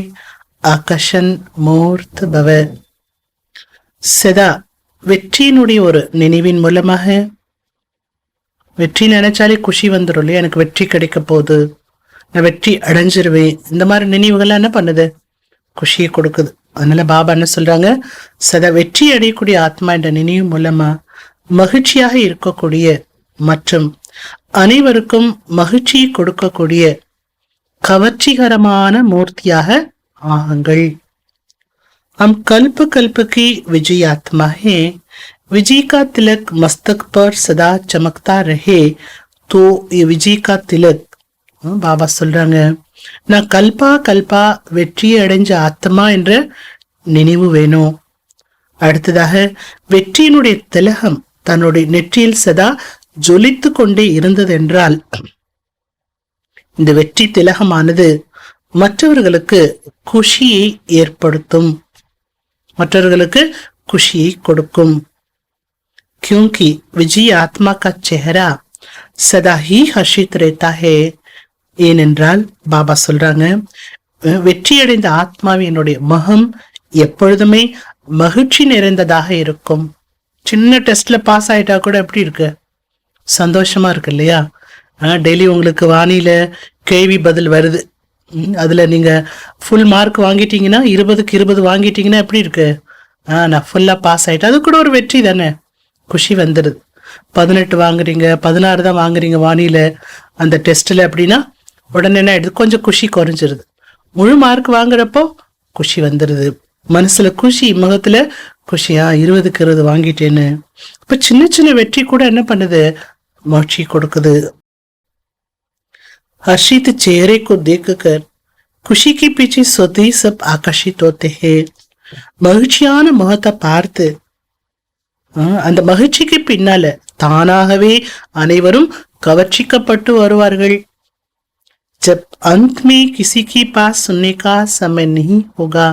आकर्षण मूर्त भव. सदा வெற்றியினுடைய ஒரு நினைவின் மூலமாக வெற்றி நினைச்சாலே குஷி வந்துடும் இல்லையா? எனக்கு வெற்றி கிடைக்க போகுது, நான் வெற்றி அடைஞ்சிருவேன், இந்த மாதிரி நினைவுகள்லாம் என்ன பண்ணுது? குஷியை கொடுக்குது. அதனால பாபா என்ன சொல்றாங்க, சதா வெற்றி அடையக்கூடிய ஆத்மா என்ற நினைவு மூலமா மகிழ்ச்சியாக இருக்கக்கூடிய மற்றும் அனைவருக்கும் மகிழ்ச்சியை கொடுக்கக்கூடிய கவர்ச்சிகரமான மூர்த்தியாக ஆகுங்கள். हम कल्प कल्प की विजयी आत्मा है, विजय का तिलक मस्तक पर सदा चमकता रहे तो ये विजय का तिलक. பாபா சொல்றாங்க, நான் கல்பா கல்பா வெற்றியை அடைஞ்ச ஆத்மா என்ற நினைவு வேணும். அடுத்ததாக வெற்றியினுடைய திலகம் தன்னுடைய நெற்றியில் சதா ஜொலித்து கொண்டே இருந்தது என்றால், இந்த வெற்றி திலகமானது மற்றவர்களுக்கு குஷியை ஏற்படுத்தும், மற்றவர்களுக்கு குஷியை கொடுக்கும். क्योंकि विजयी आत्मा का चेहरा सदा ही हर्षित रहता है. ஏனென்றால் பாபா சொல்றாங்க, வெற்றியடைந்த ஆத்மாவினுடைய முகம் எப்பொழுதுமே மகிழ்ச்சி நிறைந்ததாக இருக்கும். சின்ன டெஸ்ட்ல பாஸ் ஆயிட்டா கூட எப்படி இருக்கு? சந்தோஷமா இருக்கு இல்லையா? டெய்லி உங்களுக்கு வானிலை கேள்வி பதில் வருது, அதுல நீங்க ஃபுல் மார்க் வாங்கிட்டீங்கன்னா, 20க்கு 20 வாங்கிட்டீங்கன்னா எப்படி இருக்கு? நான் ஃபுல்லா பாஸ் ஆயிட்டேன், அது கூட ஒரு வெற்றி தானே, குஷி வந்துடுது. 18 வாங்குறீங்க, 16 தான் வாங்குறீங்க வானிலை அந்த டெஸ்ட்ல அப்படின்னா உடனே என்ன ஆயிடுது? கொஞ்சம் குஷி குறைஞ்சிருது. முழு மார்க் வாங்குறப்போ குஷி வந்துடுது, மனசுல குஷி, முகத்துல குஷியா 20க்கு 20 வாங்கிட்டேன்னு. இப்ப சின்ன சின்ன வெற்றி கூட என்ன பண்ணுது? மகிழ்ச்சி கொடுக்குது. हर्षित चेहरे को देखकर खुशी के पीछे स्वतः ही सब आकर्षित होते हैं. மகிழ்ச்சியான முகத்தை பார்த்து அந்த மகிழ்ச்சிக்கு பின்னால தானாகவே அனைவரும் கவர்ச்சிக்கப்பட்டு வருவார்கள். जब अंत में किसी के पास सुनने का समय नहीं होगा,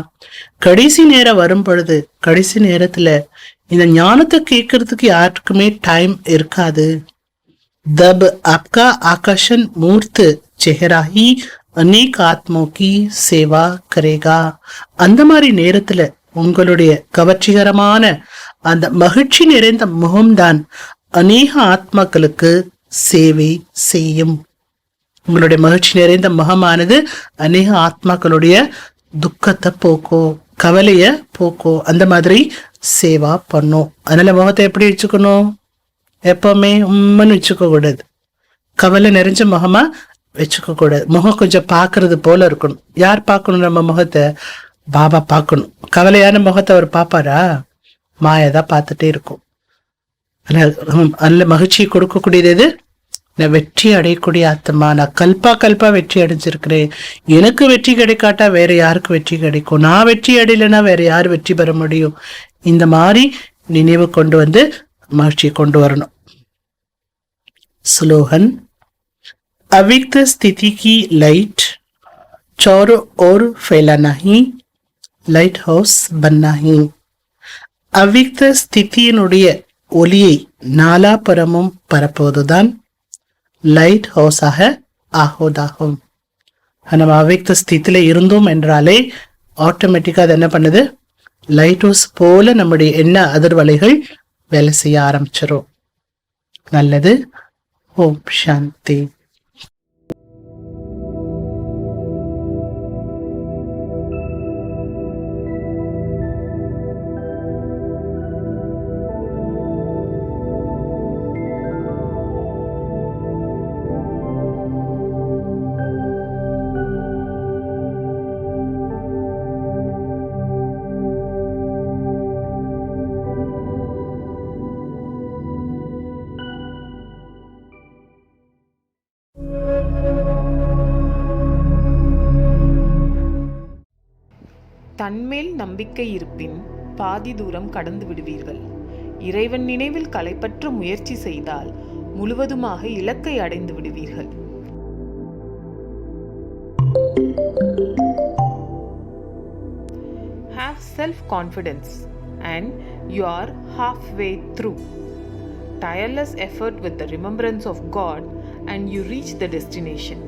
கடைசி நேரம் வரும் பொழுது, கடைசி நேரத்துல இந்த ஞானத்தை கேட்கறதுக்கு யாருக்குமே டைம் இருக்காது. तब आपका आकर्षण मूर्त चेहरा ही अनेक आत्माओं की सेवा करेगा. அந்த மாதிரி நேரத்துல உங்களுடைய கவர்ச்சிகரமான அந்த மகிழ்ச்சி நிறைந்த முகம்தான் அநேக ஆத்மாக்களுக்கு சேவை செய்யும். உங்களுடைய மகிழ்ச்சி நிறைந்த முகமானது அநேக ஆத்மாக்களுடைய துக்கத்தை போக்கோ, கவலைய போக்கோ, அந்த மாதிரி சேவா பண்ணும். அதனால முகத்தை எப்படி வச்சுக்கணும்? எப்பவுமே உம்மன்னு வச்சுக்க கூடாது, கவலை நிறைஞ்ச முகமா வச்சுக்க கூடாது. முகம் கொஞ்சம் பாக்குறது போல இருக்கணும். யார் பார்க்கணும் நம்ம முகத்தை? பாபா பார்க்கணும். கவலையான முகத்தை அவர் பாப்பாரா? மாயதான் பார்த்துட்டே இருக்கும். நல்ல மகிழ்ச்சியை கொடுக்கக்கூடியது எது? நான் வெற்றி அடையக்கூடிய ஆத்மா, நான் கல்பா கல்பா வெற்றி அடைஞ்சிருக்கிறேன், எனக்கு வெற்றி கிடைக்காட்டா வேற யாருக்கு வெற்றி கிடைக்கும், நான் வெற்றி அடையலைன்னா வேற யார் வெற்றி பெற முடியும்? இந்த மாதிரி நினைவு கொண்டு வந்து மகிழ்ச்சியை கொண்டு வரணும். ஸ்லோகன். अव्यक्त स्थिति की लाइट चारों ओर फैलाना ही लाइट हाउस बनना ही. அவ்விக்த ஸ்திதியினுடைய ஒளியை நாலாபுறமும் பரப்புவதுதான் லைட் ஹவுஸாக ஆகுவதாகும். நம்ம அவ்விக்த ஸ்திதியில இருந்தோம் என்றாலே ஆட்டோமேட்டிக்கா அது என்ன பண்ணுது? லைட் ஹவுஸ் போல நம்முடைய எண்ண அதிர்வலைகள் வேலை செய்ய ஆரம்பிச்சிடும். நல்லது. ஓம் சாந்தி. தன்மேல் நம்பிக்கை இருப்பின் பாதி தூரம் கடந்து விடுவீர்கள். இறைவன் நினைவில் களைப்பற்று முயற்சி செய்தால் முழுவதுமாக இலக்கை அடைந்து விடுவீர்கள். Have self-confidence and you are halfway through. Tireless effort with the remembrance of God and you reach the destination.